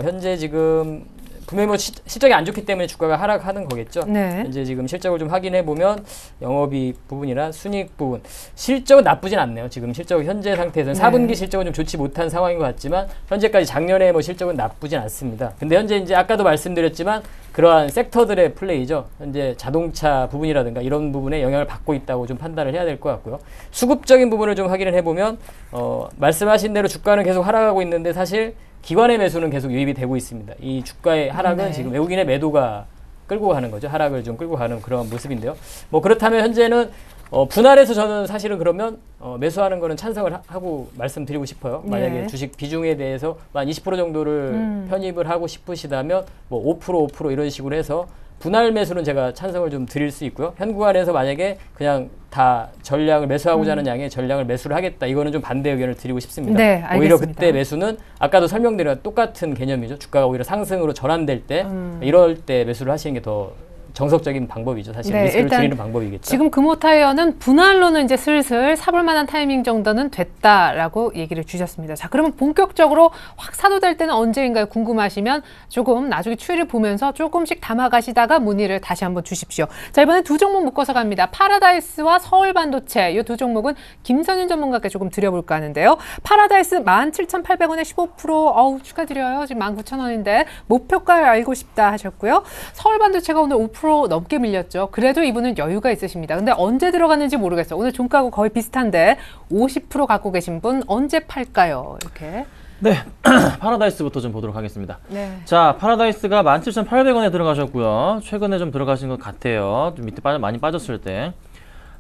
현재 지금 분명히 뭐 실적이 안 좋기 때문에 주가가 하락하는 거겠죠. 네. 현재 지금 실적을 좀 확인해 보면 영업이익 부분이나 순이익 부분 실적은 나쁘진 않네요. 지금 실적 현재 상태에서는 네. 4분기 실적은 좀 좋지 못한 상황인 것 같지만 현재까지 작년에 뭐 실적은 나쁘진 않습니다. 근데 현재 이제 아까도 말씀드렸지만 그러한 섹터들의 플레이죠. 현재 자동차 부분이라든가 이런 부분에 영향을 받고 있다고 좀 판단을 해야 될 것 같고요. 수급적인 부분을 좀 확인을 해보면 말씀하신 대로 주가는 계속 하락하고 있는데 사실 기관의 매수는 계속 유입이 되고 있습니다. 이 주가의 하락은 네. 지금 외국인의 매도가 끌고 가는 거죠. 하락을 좀 끌고 가는 그런 모습인데요. 뭐 그렇다면 현재는 분할해서 저는 사실은 그러면 매수하는 거는 찬성을 하고 말씀드리고 싶어요. 만약에 네. 주식 주식 비중에 대해서 한 20% 정도를 편입을 하고 싶으시다면 뭐 5% 이런 식으로 해서 분할 매수는 제가 찬성을 좀 드릴 수 있고요. 현 구간에서 만약에 그냥 다 전량을 매수하고자 하는 양의 전량을 매수를 하겠다. 이거는 좀 반대 의견을 드리고 싶습니다. 네, 알겠습니다. 오히려 그때 매수는 아까도 설명드린 똑같은 개념이죠. 주가가 오히려 상승으로 전환될 때 이럴 때 매수를 하시는 게 더 정석적인 방법이죠. 사실 네, 리스크를 일단 줄이는 방법이겠죠. 지금 금호 타이어는 분할로는 이제 슬슬 사볼 만한 타이밍 정도는 됐다라고 얘기를 주셨습니다. 자, 그러면 본격적으로 확 사도 될 때는 언제인가요? 궁금하시면 조금 나중에 추이를 보면서 조금씩 담아가시다가 문의를 다시 한번 주십시오. 자, 이번엔 두 종목 묶어서 갑니다. 파라다이스와 서울반도체 이 두 종목은 김선윤 전문가께 조금 드려볼까 하는데요. 파라다이스 17,800원에 15% 축하드려요. 지금 19,000원인데 목표가 알고 싶다 하셨고요. 서울반도체가 오늘 5% 넘게 밀렸죠. 그래도 이분은 여유가 있으십니다. 근데 언제 들어갔는지 모르겠어요. 오늘 종가하고 거의 비슷한데 50% 갖고 계신 분 언제 팔까요? 이렇게. 네, 파라다이스부터 좀 보도록 하겠습니다. 네. 자, 파라다이스가 17,800원에 들어가셨고요. 최근에 좀 들어가신 것 같아요. 좀 밑에 많이 빠졌을 때.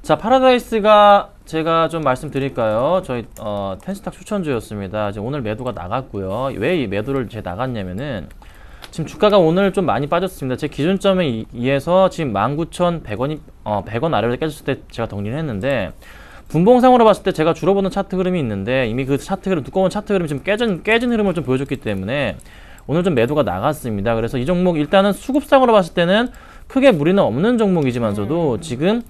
자, 파라다이스가 제가 좀 말씀드릴까요? 저희 텐스탁 추천주였습니다. 이제 오늘 매도가 나갔고요. 왜 이 매도를 나갔냐면은 지금 주가가 오늘 좀 많이 빠졌습니다. 제 기준점에 의해서 지금 19,100원이 100원 아래로 깨졌을 때 제가 정리를 했는데 분봉상으로 봤을 때 제가 주로 보는 차트 흐름이 있는데 이미 그 차트 흐름, 두꺼운 차트 흐름이 좀 깨진 흐름을 좀 보여줬기 때문에 오늘 좀 매도가 나갔습니다. 그래서 이 종목 일단은 수급상으로 봤을 때는 크게 무리는 없는 종목이지만서도 지금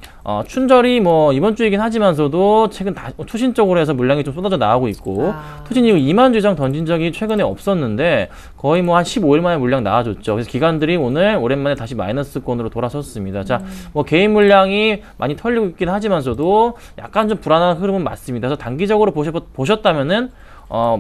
춘절이 뭐 이번 주이긴 하지만서도 최근 투신적으로 해서 물량이 좀 쏟아져 나오고 있고 투신 이후 2만 주 이상 던진 적이 최근에 없었는데 거의 뭐 한 15일 만에 물량 나와줬죠. 그래서 기관들이 오늘 오랜만에 다시 마이너스권으로 돌아섰습니다. 자, 뭐 개인 물량이 많이 털리고 있긴 하지만서도 약간 좀 불안한 흐름은 맞습니다. 그래서 단기적으로 보셨다면은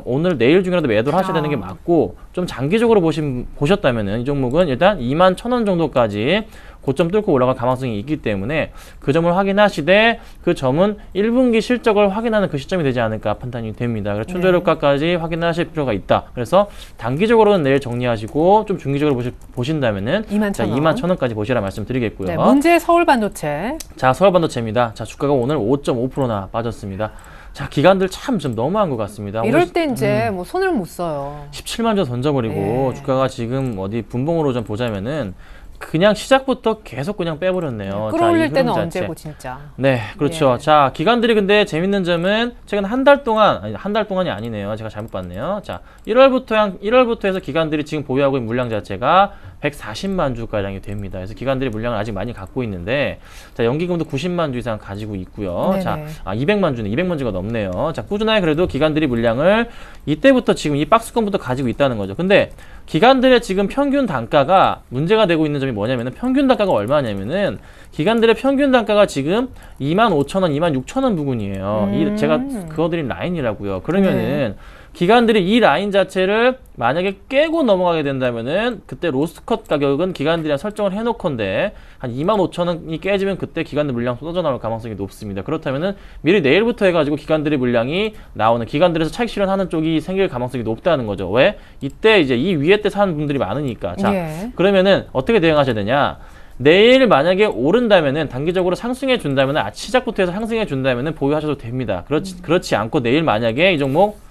오늘 내일 중이라도 매도를 하셔야 되는 게 맞고 좀 장기적으로 보셨다면은 이 종목은 일단 21,000원 정도까지 고점 뚫고 올라갈 가능성이 있기 때문에 그 점을 확인하시되 그 점은 1분기 실적을 확인하는 그 시점이 되지 않을까 판단이 됩니다. 그래서 춘절효과까지 확인하실 필요가 있다. 그래서 단기적으로는 내일 정리하시고 좀 중기적으로 보신다면은 21,000원까지 보시라 말씀드리겠고요. 네, 문제 서울반도체. 자, 서울반도체입니다. 자, 주가가 오늘 5.5%나 빠졌습니다. 자, 기관들 참 좀 너무한 것 같습니다. 이럴 때 이제 뭐 손을 못 써요. 17만 주 던져버리고 주가가 지금 어디 분봉으로 좀 보자면은 그냥 시작부터 계속 그냥 빼버렸네요. 끌어올릴 자, 때는 자체. 언제고 진짜. 네, 그렇죠. 예. 자, 기관들이 근데 재밌는 점은 최근 한 달 동안이 아니네요. 제가 잘못 봤네요. 자, 1월부터 해서 기관들이 지금 보유하고 있는 물량 자체가 140만 주가량이 됩니다. 그래서 기관들이 물량을 아직 많이 갖고 있는데, 자, 연기금도 90만 주 이상 가지고 있고요. 네네. 자, 200만 주가 넘네요. 자, 꾸준하게 그래도 기관들이 물량을 이때부터 지금 이 박스권부터 가지고 있다는 거죠. 근데 기관들의 지금 평균 단가가 문제가 되고 있는 점이 뭐냐면은, 평균 단가가 얼마냐면은, 기관들의 평균 단가가 지금 25,000원, 26,000원 부근이에요. 제가 그어드린 라인이라고요. 그러면은 기관들이 이 라인 자체를 만약에 깨고 넘어가게 된다면은, 그때 로스컷 가격은 기관들이랑 설정을 해놓건데 한 25,000원이 깨지면 그때 기관들 물량 쏟아져 나올 가능성이 높습니다. 그렇다면은 미리 내일부터 해가지고 기관들의 물량이 나오는, 기관들에서 차익 실현하는 쪽이 생길 가능성이 높다는 거죠. 왜? 이때 이제 이 위에 때 사는 분들이 많으니까. 자, 예. 그러면은 어떻게 대응하셔야 되냐? 내일 만약에 오른다면은, 단기적으로 상승해 준다면은, 시작부터 해서 상승해 준다면은 보유하셔도 됩니다. 그렇지 않고 내일 만약에 이 종목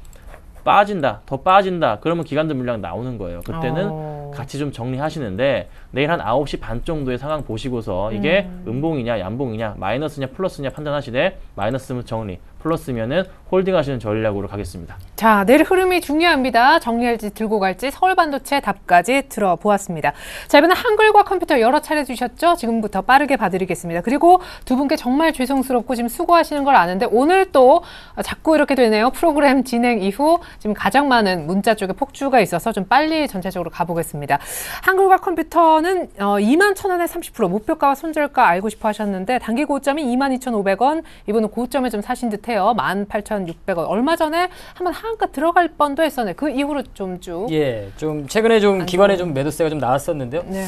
빠진다, 더 빠진다, 그러면 기관들 물량 나오는 거예요. 그때는 같이 좀 정리하시는데, 내일 한 9시 반 정도의 상황 보시고서 이게 음봉이냐 양봉이냐 마이너스냐 플러스냐 판단하시되, 마이너스면 정리, 플러스면은 홀딩 하시는 전략으로 가겠습니다. 자, 내일 흐름이 중요합니다. 정리할지 들고 갈지 서울반도체 답까지 들어보았습니다. 자, 이번엔 한글과 컴퓨터 여러 차례 주셨죠? 지금부터 빠르게 봐드리겠습니다. 그리고 두 분께 정말 죄송스럽고 지금 수고하시는 걸 아는데, 오늘 또 자꾸 이렇게 되네요. 프로그램 진행 이후 지금 가장 많은 문자 쪽에 폭주가 있어서 좀 빨리 전체적으로 가보겠습니다. 한글과 컴퓨터는 21,000원에 30%, 목표가와 손절가 알고 싶어 하셨는데, 단기 고점이 22,500원, 이번은 고점에 좀 사신 듯해요. 18,600원. 얼마 전에 한번 하한가 들어갈 뻔도 했었네. 그 이후로 좀 쭉. 예, 좀 최근에 좀 기관에 좀 매도세가 좀 나왔었는데요. 네.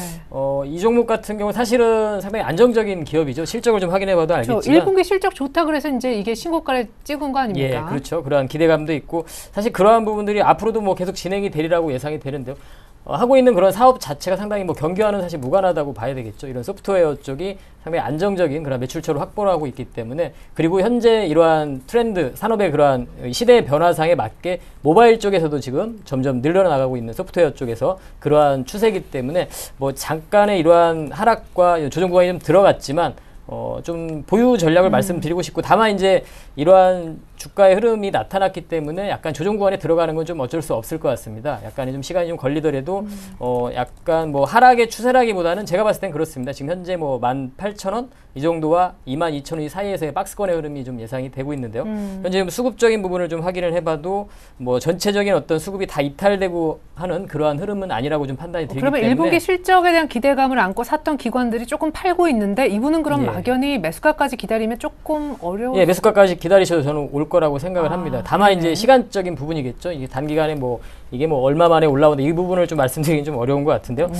이 종목 같은 경우 사실은 상당히 안정적인 기업이죠. 실적을 좀 확인해봐도 알겠지만. 1분기 실적 좋다 그래서 이제 이게 신고가를 찍은 거 아닙니까? 예, 그렇죠. 그러한 기대감도 있고, 사실 그러한 부분들이 앞으로도 뭐 계속 진행이 되리라고 예상이 되는데요. 하고 있는 그런 사업 자체가 상당히 뭐 경기와는 사실 무관하다고 봐야 되겠죠. 이런 소프트웨어 쪽이 상당히 안정적인 그런 매출처를 확보를 하고 있기 때문에, 그리고 현재 이러한 트렌드, 산업의 그러한 시대의 변화상에 맞게 모바일 쪽에서도 지금 점점 늘어나가고 있는 소프트웨어 쪽에서 그러한 추세이기 때문에, 뭐 잠깐의 이러한 하락과 조정 구간이 좀 들어갔지만 좀 보유 전략을 말씀드리고 싶고, 다만 이제 이러한 주가의 흐름이 나타났기 때문에 약간 조정 구간에 들어가는 건 좀 어쩔 수 없을 것 같습니다. 약간의 좀 시간이 좀 걸리더라도 약간 뭐 하락의 추세라기보다는 제가 봤을 땐 그렇습니다. 지금 현재 뭐 18,000원 이 정도와 22,000원 사이에서의 박스권의 흐름이 좀 예상이 되고 있는데요. 현재 좀 수급적인 부분을 좀 확인을 해봐도 뭐 전체적인 어떤 수급이 다 이탈되고 하는 그러한 흐름은 아니라고 좀 판단이 되기 그러면 때문에. 1분기 실적에 대한 기대감을 안고 샀던 기관들이 조금 팔고 있는데, 이분은 그럼 예. 막연히 매수가까지 기다리면 조금 어려워. 예, 매수가까지 기다리셔도 저는 올 거라고 생각을 합니다. 다만 이제 시간적인 부분이겠죠. 이게 단기간에 뭐 이게 뭐 얼마 만에 올라오는데, 이 부분을 좀 말씀드리긴 좀 어려운 것 같은데요.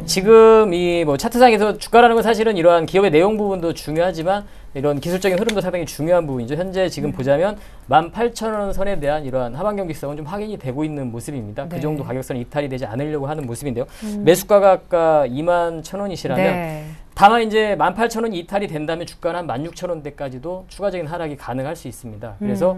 지금 이 뭐 차트상에서 주가라는 건 사실은 이러한 기업의 내용 부분도 중요하지만, 이런 기술적인 흐름도 상당히 중요한 부분이죠. 현재 지금 보자면 18,000원 선에 대한 이러한 하방 경직성은 좀 확인이 되고 있는 모습입니다. 네. 그 정도 가격선이 이탈이 되지 않으려고 하는 모습인데요. 매수가가 아까 21,000원이시라면 네. 다만 이제 18,000원이 이탈이 된다면 주가는 한 16,000원대까지도 추가적인 하락이 가능할 수 있습니다. 그래서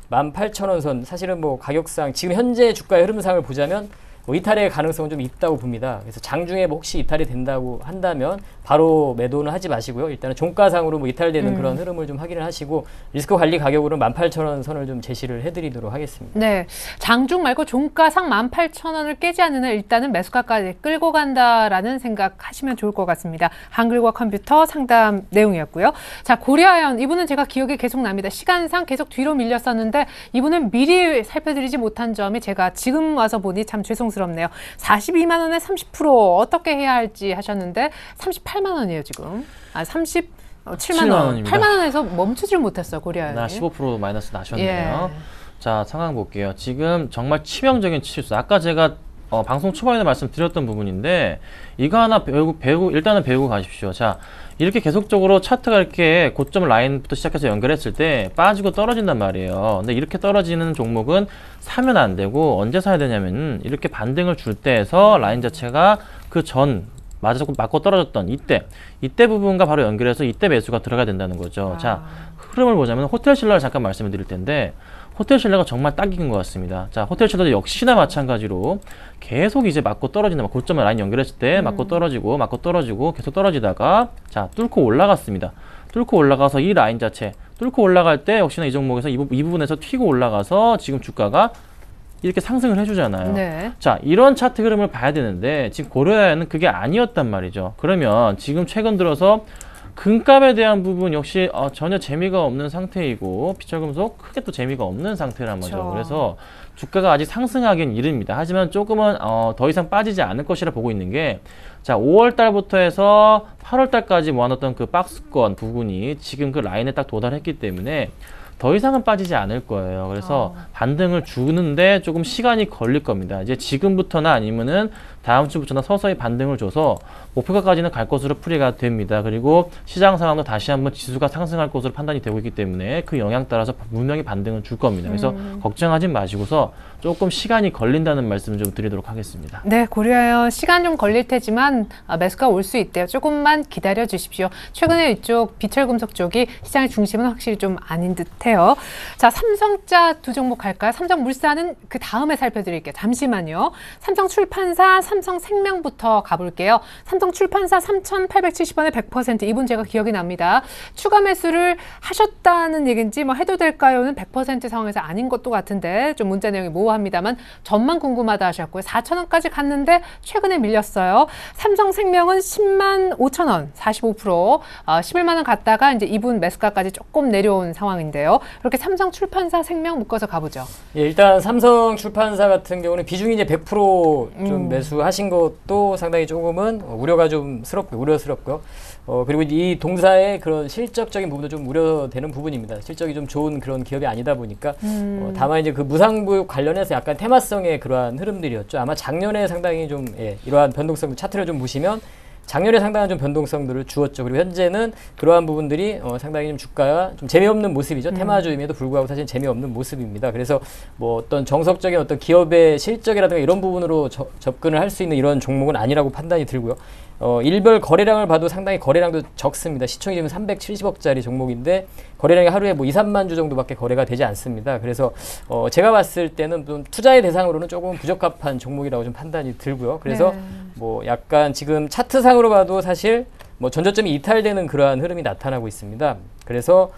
18,000원 선, 사실은 뭐 가격상 지금 현재 주가의 흐름상을 보자면 뭐 이탈의 가능성은 좀 있다고 봅니다. 그래서 장중에 뭐 혹시 이탈이 된다고 한다면 바로 매도는 하지 마시고요. 일단은 종가상으로 뭐 이탈되는 그런 흐름을 좀 확인을 하시고, 리스크 관리 가격으로는 18,000원 선을 좀 제시를 해드리도록 하겠습니다. 네, 장중 말고 종가상 18,000원을 깨지 않는 한 일단은 매수가까지 끌고 간다라는 생각하시면 좋을 것 같습니다. 한글과 컴퓨터 상담 내용이었고요. 자, 고려아연, 이분은 제가 기억이 계속 납니다. 시간상 계속 뒤로 밀렸었는데, 이분은 미리 살펴드리지 못한 점이 제가 지금 와서 보니 참 죄송스럽네요. 42만 원에 30% 어떻게 해야 할지 하셨는데 38만 원이에요 지금. 37만 원. 원입니다. 8만 원에서 멈추질 못했어요, 고려아연이. 15% 마이너스 나셨네요. 예. 자, 상황 볼게요. 지금 정말 치명적인 실수. 아까 제가 방송 초반에 말씀드렸던 부분인데, 이거 하나 일단은 배우고 가십시오. 자, 이렇게 계속적으로 차트가 이렇게 고점 라인부터 시작해서 연결했을 때 빠지고 떨어진단 말이에요. 근데 이렇게 떨어지는 종목은 사면 안 되고, 언제 사야 되냐면 이렇게 반등을 줄 때에서 라인 자체가 그 전 맞고 떨어졌던 이때 부분과 바로 연결해서 이때 매수가 들어가야 된다는 거죠. 자, 흐름을 보자면 호텔신라를 잠깐 말씀을 드릴 텐데, 호텔신라가 정말 딱인 것 같습니다. 자, 호텔신라도 역시나 마찬가지로 계속 이제 맞고 떨어진다. 고점 라인 연결했을 때 맞고 떨어지고 계속 떨어지다가, 자, 뚫고 올라갔습니다. 뚫고 올라가서 이 라인 자체 뚫고 올라갈 때 역시나 이 종목에서 이 부분에서 튀고 올라가서 지금 주가가 이렇게 상승을 해주잖아요. 네. 자, 이런 차트 흐름을 봐야 되는데 지금 고려해야는 그게 아니었단 말이죠. 그러면 지금 최근 들어서 금값에 대한 부분 역시 전혀 재미가 없는 상태이고 비철금속 크게 또 재미가 없는 상태란 말이죠. 그렇죠. 그래서 주가가 아직 상승하기는 이릅니다. 하지만 조금은 더 이상 빠지지 않을 것이라 보고 있는 게, 자, 5월 달부터 해서 8월 달까지 모아놨던 그 박스권 부분이 지금 그 라인에 딱 도달했기 때문에 더 이상은 빠지지 않을 거예요. 그래서 반등을 주는데 조금 시간이 걸릴 겁니다. 이제 지금부터나 아니면은 다음 주부터나 서서히 반등을 줘서 목표가까지는 갈 것으로 풀이가 됩니다. 그리고 시장 상황도 다시 한번 지수가 상승할 것으로 판단이 되고 있기 때문에 그 영향 따라서 분명히 반등을 줄 겁니다. 그래서 걱정하지 마시고서 조금 시간이 걸린다는 말씀 좀 드리도록 하겠습니다. 네, 고려해요. 시간 좀 걸릴 테지만 매수가 올 수 있대요. 조금만 기다려 주십시오. 최근에 이쪽 비철금속 쪽이 시장의 중심은 확실히 좀 아닌 듯해요. 자, 삼성자 두 종목 갈까요? 삼성물산은 그 다음에 살펴드릴게요. 잠시만요. 삼성출판사, 삼성생명부터 가볼게요. 삼성출판사 3,870원에 100%, 이분 제가 기억이 납니다. 추가 매수를 하셨다는 얘기인지 뭐 해도 될까요는 100% 상황에서 아닌 것도 같은데 좀 문자 내용이 모호합니다만 전만 궁금하다 하셨고요. 4,000원까지 갔는데 최근에 밀렸어요. 삼성생명은 10만 5천 원, 45%, 11만 원 갔다가 이제 이분 매수가까지 조금 내려온 상황인데요. 이렇게 삼성출판사, 생명 묶어서 가보죠. 예, 일단 삼성출판사 같은 경우는 비중이 이제 100%좀 매수하신 것도 상당히 조금은 우려가 좀 우려스럽고요. 그리고 이 동사의 그런 실적적인 부분도 좀 우려되는 부분입니다. 실적이 좀 좋은 그런 기업이 아니다 보니까 다만 이제 그 무상부역 관련해서 약간 테마성의 그러한 흐름들이었죠. 아마 작년에 상당히 좀 이러한 변동성 차트를 좀 보시면 작년에 상당한 좀 변동성들을 주었죠. 그리고 현재는 그러한 부분들이 상당히 좀 주가가 좀 재미없는 모습이죠. 테마주임에도 불구하고 사실 재미없는 모습입니다. 그래서 뭐 어떤 정석적인 어떤 기업의 실적이라든가 이런 부분으로 접근을 할 수 있는 이런 종목은 아니라고 판단이 들고요. 일별 거래량을 봐도 상당히 거래량도 적습니다. 시총이 지금 370억짜리 종목인데 거래량이 하루에 뭐 2, 3만 주 정도밖에 거래가 되지 않습니다. 그래서 제가 봤을 때는 좀 투자의 대상으로는 조금 부적합한 종목이라고 좀 판단이 들고요. 그래서 뭐 약간 지금 차트상으로 봐도 사실 뭐 전저점이 이탈되는 그러한 흐름이 나타나고 있습니다. 그래서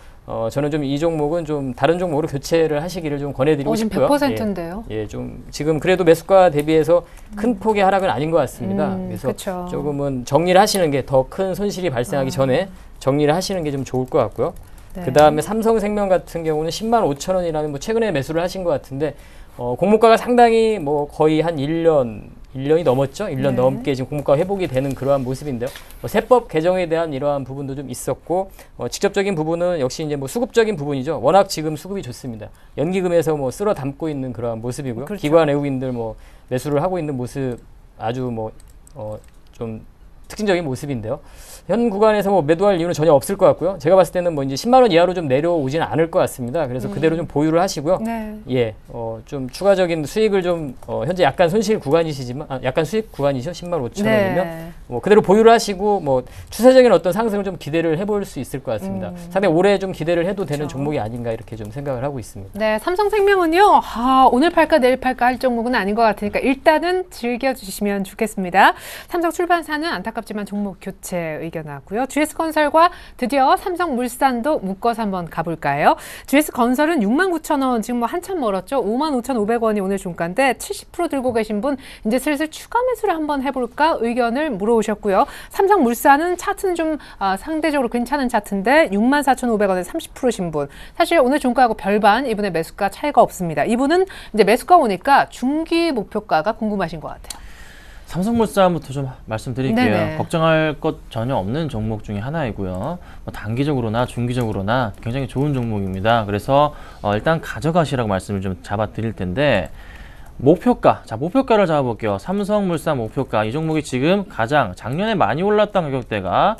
저는 좀 이 종목은 좀 다른 종목으로 교체를 하시기를 좀 권해드리고 지금 싶고요. 100%인데요. 좀 지금 그래도 매수가 대비해서 큰 폭의 하락은 아닌 것 같습니다. 그래서 그쵸. 조금은 정리를 하시는 게 더 큰 손실이 발생하기 전에 정리를 하시는 게 좀 좋을 것 같고요. 네. 그 다음에 삼성생명 같은 경우는 10만 5천 원이라면 뭐 최근에 매수를 하신 것 같은데 공모가가 상당히 뭐 거의 한 1년이 넘었죠. 1년 넘게 지금 공모가 회복이 되는 그러한 모습인데요. 세법 개정에 대한 이러한 부분도 좀 있었고 직접적인 부분은 역시 이제 뭐 수급적인 부분이죠. 워낙 지금 수급이 좋습니다. 연기금에서 뭐 쓸어 담고 있는 그러한 모습이고요. 그렇죠. 기관 외국인들 뭐 매수를 하고 있는 모습 아주 뭐 좀 특징적인 모습인데요. 현 구간에서 뭐 매도할 이유는 전혀 없을 것 같고요. 제가 봤을 때는 뭐 이제 10만 원 이하로 좀 내려오지는 않을 것 같습니다. 그래서 그대로 좀 보유를 하시고요. 네. 좀 추가적인 수익을 좀 현재 약간 손실 구간이시지만 약간 수익 구간이죠. 10만 5천 원이면 뭐 그대로 보유를 하시고 뭐 추세적인 어떤 상승을 좀 기대를 해볼 수 있을 것 같습니다. 상당히 올해 좀 기대를 해도 되는 종목이 아닌가 이렇게 좀 생각을 하고 있습니다. 네, 삼성생명은요, 오늘 팔까 내일 팔까 할 종목은 아닌 것 같으니까 일단은 즐겨주시면 좋겠습니다. 삼성출판사는 안타깝지만 종목 교체 의견 나왔고요. GS건설과 드디어 삼성물산도 묶어서 한번 가볼까요? GS건설은 69,000원, 지금 뭐 한참 멀었죠. 55,500원이 오늘 종가인데 70% 들고 계신 분 이제 슬슬 추가 매수를 한번 해볼까 의견을 물어오셨고요. 삼성물산은 차트는 좀 상대적으로 괜찮은 차트인데 64,500원에 30%신 분. 사실 오늘 종가하고 별반 이분의 매수가 차이가 없습니다. 이분은 이제 매수가 오니까 중기 목표가가 궁금하신 것 같아요. 삼성물산부터 좀 말씀드릴게요. 네네. 걱정할 것 전혀 없는 종목 중에 하나이고요. 뭐 단기적으로나 중기적으로나 굉장히 좋은 종목입니다. 그래서 일단 가져가시라고 말씀을 좀 잡아 드릴 텐데 목표가, 자 목표가를 잡아볼게요. 삼성물산 목표가, 이 종목이 지금 가장 작년에 많이 올랐던 가격대가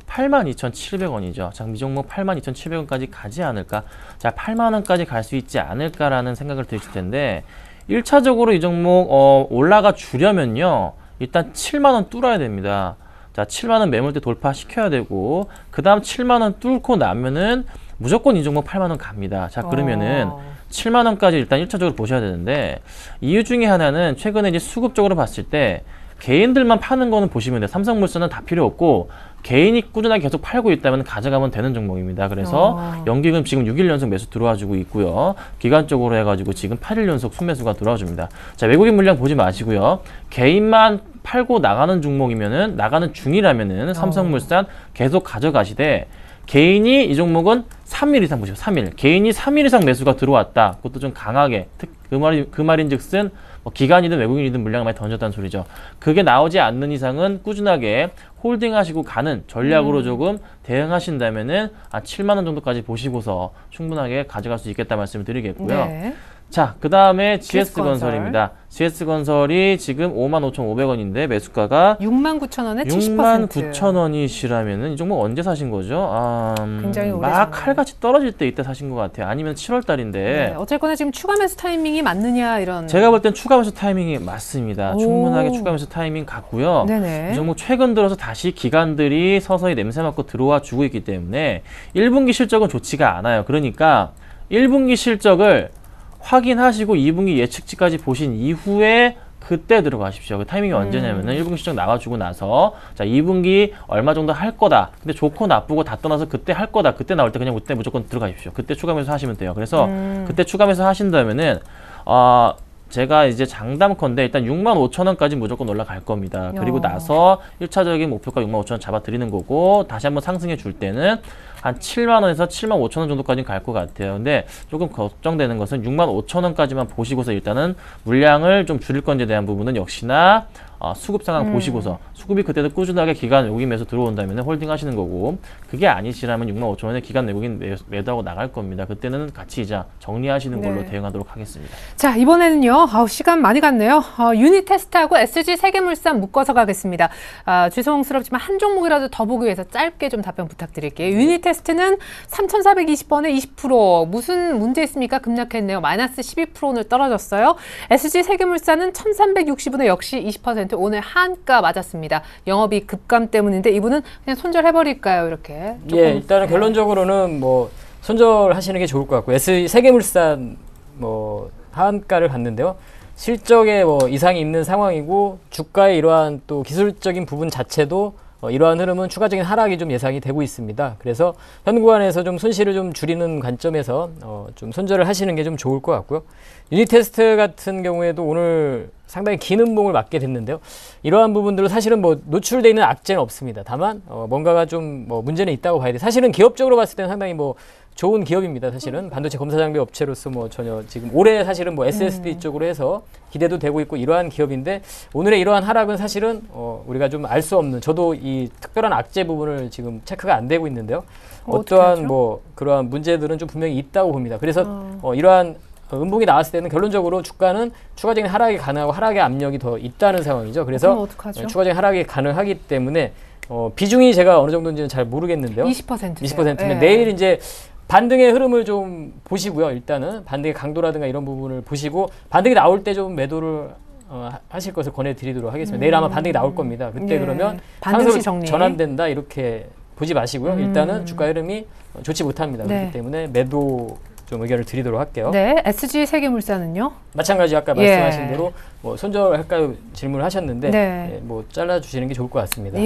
82,700원이죠. 자, 이 종목 82,700원까지 가지 않을까? 자, 8만 원까지 갈 수 있지 않을까라는 생각을 드실 텐데 1차적으로 이 종목 올라가 주려면요. 일단 7만 원 뚫어야 됩니다. 자, 7만 원 매물대 돌파시켜야 되고 그 다음 7만 원 뚫고 나면은 무조건 이 종목 8만 원 갑니다. 자, 그러면은 7만 원까지 일단 1차적으로 보셔야 되는데 이유 중에 하나는 최근에 이제 수급적으로 봤을 때 개인들만 파는 거는 보시면 돼요. 삼성물산은 다 필요 없고 개인이 꾸준하게 계속 팔고 있다면 가져가면 되는 종목입니다. 그래서 연기금 지금 6일 연속 매수 들어와주고 있고요. 기간적으로 해가지고 지금 8일 연속 순매수가 들어와줍니다. 자, 외국인 물량 보지 마시고요. 개인만 팔고 나가는 종목이면은 나가는 중이라면은 삼성물산 계속 가져가시되 개인이 이 종목은 3일 이상 보시죠. 3일. 개인이 3일 이상 매수가 들어왔다. 그것도 좀 강하게. 그 말인즉슨 뭐 기관이든 외국인이든 물량을 많이 던졌다는 소리죠. 그게 나오지 않는 이상은 꾸준하게 홀딩하시고 가는 전략으로 조금 대응하신다면은 7만 원 정도까지 보시고서 충분하게 가져갈 수 있겠다 말씀을 드리겠고요. 네. 자, 그 다음에 GS건설입니다. GS건설이 지금 55,500원인데 매수가가 69,000원에 70%. 69,000원이시라면은 이 종목 언제 사신 거죠? 굉장히 오래 막 샀네요. 칼같이 떨어질 때 이때 사신 것 같아요. 아니면 7월 달인데. 네, 어쨌거나 지금 추가 매수 타이밍이 맞느냐 이런. 제가 볼 땐 추가 매수 타이밍이 맞습니다. 오. 충분하게 추가 매수 타이밍 같고요. 네네. 이 종목 최근 들어서 다시 기관들이 서서히 냄새 맡고 들어와 주고 있기 때문에 1분기 실적은 좋지가 않아요. 그러니까 1분기 실적을 확인하시고 2분기 예측치까지 보신 이후에 그때 들어가십시오. 그 타이밍이 언제냐면은 1분기 실적 나와주고 나서 자 2분기 얼마 정도 할 거다. 근데 좋고 나쁘고 다 떠나서 그때 할 거다. 그때 나올 때 그냥 그때 무조건 들어가십시오. 그때 추가 매수 하시면 돼요. 그래서 그때 추가 매수 하신다면은 제가 이제 장담컨대 일단 65,000원까지 무조건 올라갈 겁니다. 그리고 나서 1차적인 목표가 65,000원 잡아드리는 거고 다시 한번 상승해 줄 때는 한 7만원에서 75,000원 정도까지는 갈 것 같아요. 근데 조금 걱정되는 것은 65,000원까지만 보시고서 일단은 물량을 좀 줄일 건지에 대한 부분은 역시나 수급 상황 보시고서 수급이 그때도 꾸준하게 기관 외국인 매수 들어온다면 홀딩 하시는 거고 그게 아니시라면 65,000원에 기관 외국인 매도하고 나갈 겁니다. 그때는 같이 이자 정리하시는 걸로 대응하도록 하겠습니다. 자, 이번에는요. 시간 많이 갔네요. 유니 테스트하고 SG 세계물산 묶어서 가겠습니다. 죄송스럽지만 한 종목이라도 더 보기 위해서 짧게 좀 답변 부탁드릴게요. 유니 테스트는 3,420원에 20% 무슨 문제 있습니까? 급락했네요. 마이너스 12% 오늘 떨어졌어요. SG 세계물산은 1,360원에 역시 20% 오늘 한가 맞았습니다. 영업이 급감 때문인데 이분은 그냥 손절해버릴까요? 이렇게. 조금, 예, 일단은 결론적으로는 뭐 손절하시는 게 좋을 것 같고 세계물산 뭐 하한가를 갔는데요. 실적에 뭐 이상이 있는 상황이고 주가의 이러한 또 기술적인 부분 자체도 이러한 흐름은 추가적인 하락이 좀 예상이 되고 있습니다. 그래서 현 구간에서 좀 손실을 좀 줄이는 관점에서 좀 손절을 하시는 게 좀 좋을 것 같고요. 유니테스트 같은 경우에도 오늘 상당히 긴 음봉을 맞게 됐는데요. 이러한 부분들은 사실은 뭐 노출되어 있는 악재는 없습니다. 다만 뭔가가 좀 뭐 문제는 있다고 봐야 돼. 사실은 기업적으로 봤을 때는 상당히 뭐 좋은 기업입니다. 사실은 반도체 검사 장비 업체로서 뭐 전혀 지금 올해 사실은 뭐 SSD 쪽으로 해서 기대도 되고 있고 이러한 기업인데 오늘의 이러한 하락은 사실은 우리가 좀 알 수 없는 저도 이 특별한 악재 부분을 지금 체크가 안 되고 있는데요. 어떠한 뭐 그러한 문제들은 좀 분명히 있다고 봅니다. 그래서 이러한 음봉이 나왔을 때는 결론적으로 주가는 추가적인 하락이 가능하고 하락의 압력이 더 있다는 상황이죠. 그래서 추가적인 하락이 가능하기 때문에 비중이 제가 어느 정도인지는 잘 모르겠는데요. 20%면 네. 내일 이제 반등의 흐름을 좀 보시고요. 일단은 반등의 강도라든가 이런 부분을 보시고 반등이 나올 때 좀 매도를 하실 것을 권해드리도록 하겠습니다. 내일 아마 반등이 나올 겁니다. 그때 그러면 상승 전환된다 이렇게 보지 마시고요. 일단은 주가 흐름이 좋지 못합니다. 그렇기 때문에 매도 좀 의견을 드리도록 할게요. 네, SG 세계물산은요? 마찬가지 아까 말씀하신 대로 뭐 손절할까요 질문을 하셨는데 뭐 잘라주시는 게 좋을 것 같습니다.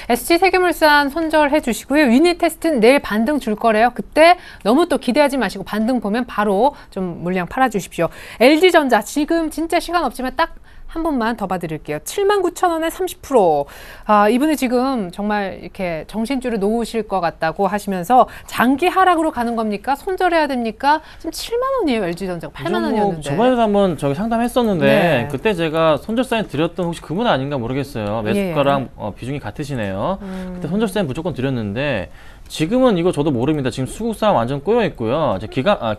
SG 세계물산 손절해 주시고요. 유니 테스트는 내일 반등 줄 거래요. 그때 너무 또 기대하지 마시고 반등 보면 바로 좀 물량 팔아주십시오. LG전자 지금 진짜 시간 없지만 딱 한 번만 더 봐드릴게요. 79,000원에 30%. 이분이 지금 정말 이렇게 정신줄을 놓으실 것 같다고 하시면서 장기 하락으로 가는 겁니까? 손절해야 됩니까? 지금 7만 원이에요. LG전자가 8만 원이었는데. 저번에도 한번 상담했었는데 그때 제가 손절 사인 드렸던 혹시 그분 아닌가 모르겠어요. 매수가랑 비중이 같으시네요. 그때 손절 사인 무조건 드렸는데 지금은 이거 저도 모릅니다. 지금 수급상 완전 꼬여 있고요.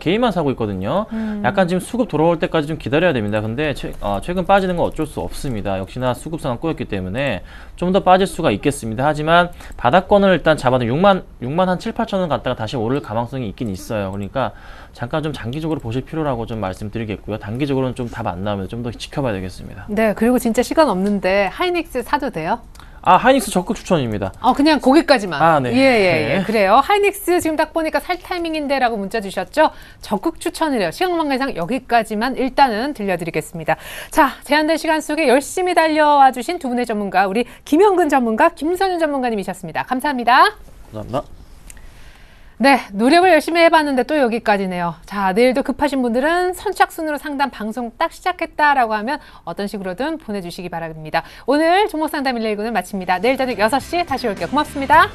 개인만 사고 있거든요. 약간 지금 수급 돌아올 때까지 좀 기다려야 됩니다. 근데 최근 빠지는 건 어쩔 수 없습니다. 역시나 수급상은 꼬였기 때문에 좀 더 빠질 수가 있겠습니다. 하지만 바닥권을 일단 잡아도 6만 한 7, 8천 원 갔다가 다시 오를 가망성이 있긴 있어요. 그러니까 잠깐 좀 장기적으로 보실 필요라고 좀 말씀드리겠고요. 단기적으로는 좀 답 안 나오면 좀 더 지켜봐야 되겠습니다. 네, 그리고 진짜 시간 없는데 하이닉스 사도 돼요? 하이닉스 적극 추천입니다. 그냥 거기까지만. 아, 네. 예. 네. 그래요. 하이닉스 지금 딱 보니까 살 타이밍인데라고 문자 주셨죠? 적극 추천을 해요. 시간관계상 여기까지만 일단은 들려드리겠습니다. 자, 제한된 시간 속에 열심히 달려와 주신 두 분의 전문가, 우리 김영근 전문가, 김선윤 전문가님이셨습니다. 감사합니다. 감사합니다. 네, 노력을 열심히 해봤는데 또 여기까지네요. 자, 내일도 급하신 분들은 선착순으로 상담 방송 딱 시작했다라고 하면 어떤 식으로든 보내주시기 바랍니다. 오늘 종목상담 119는 마칩니다. 내일 저녁 6시에 다시 올게요. 고맙습니다.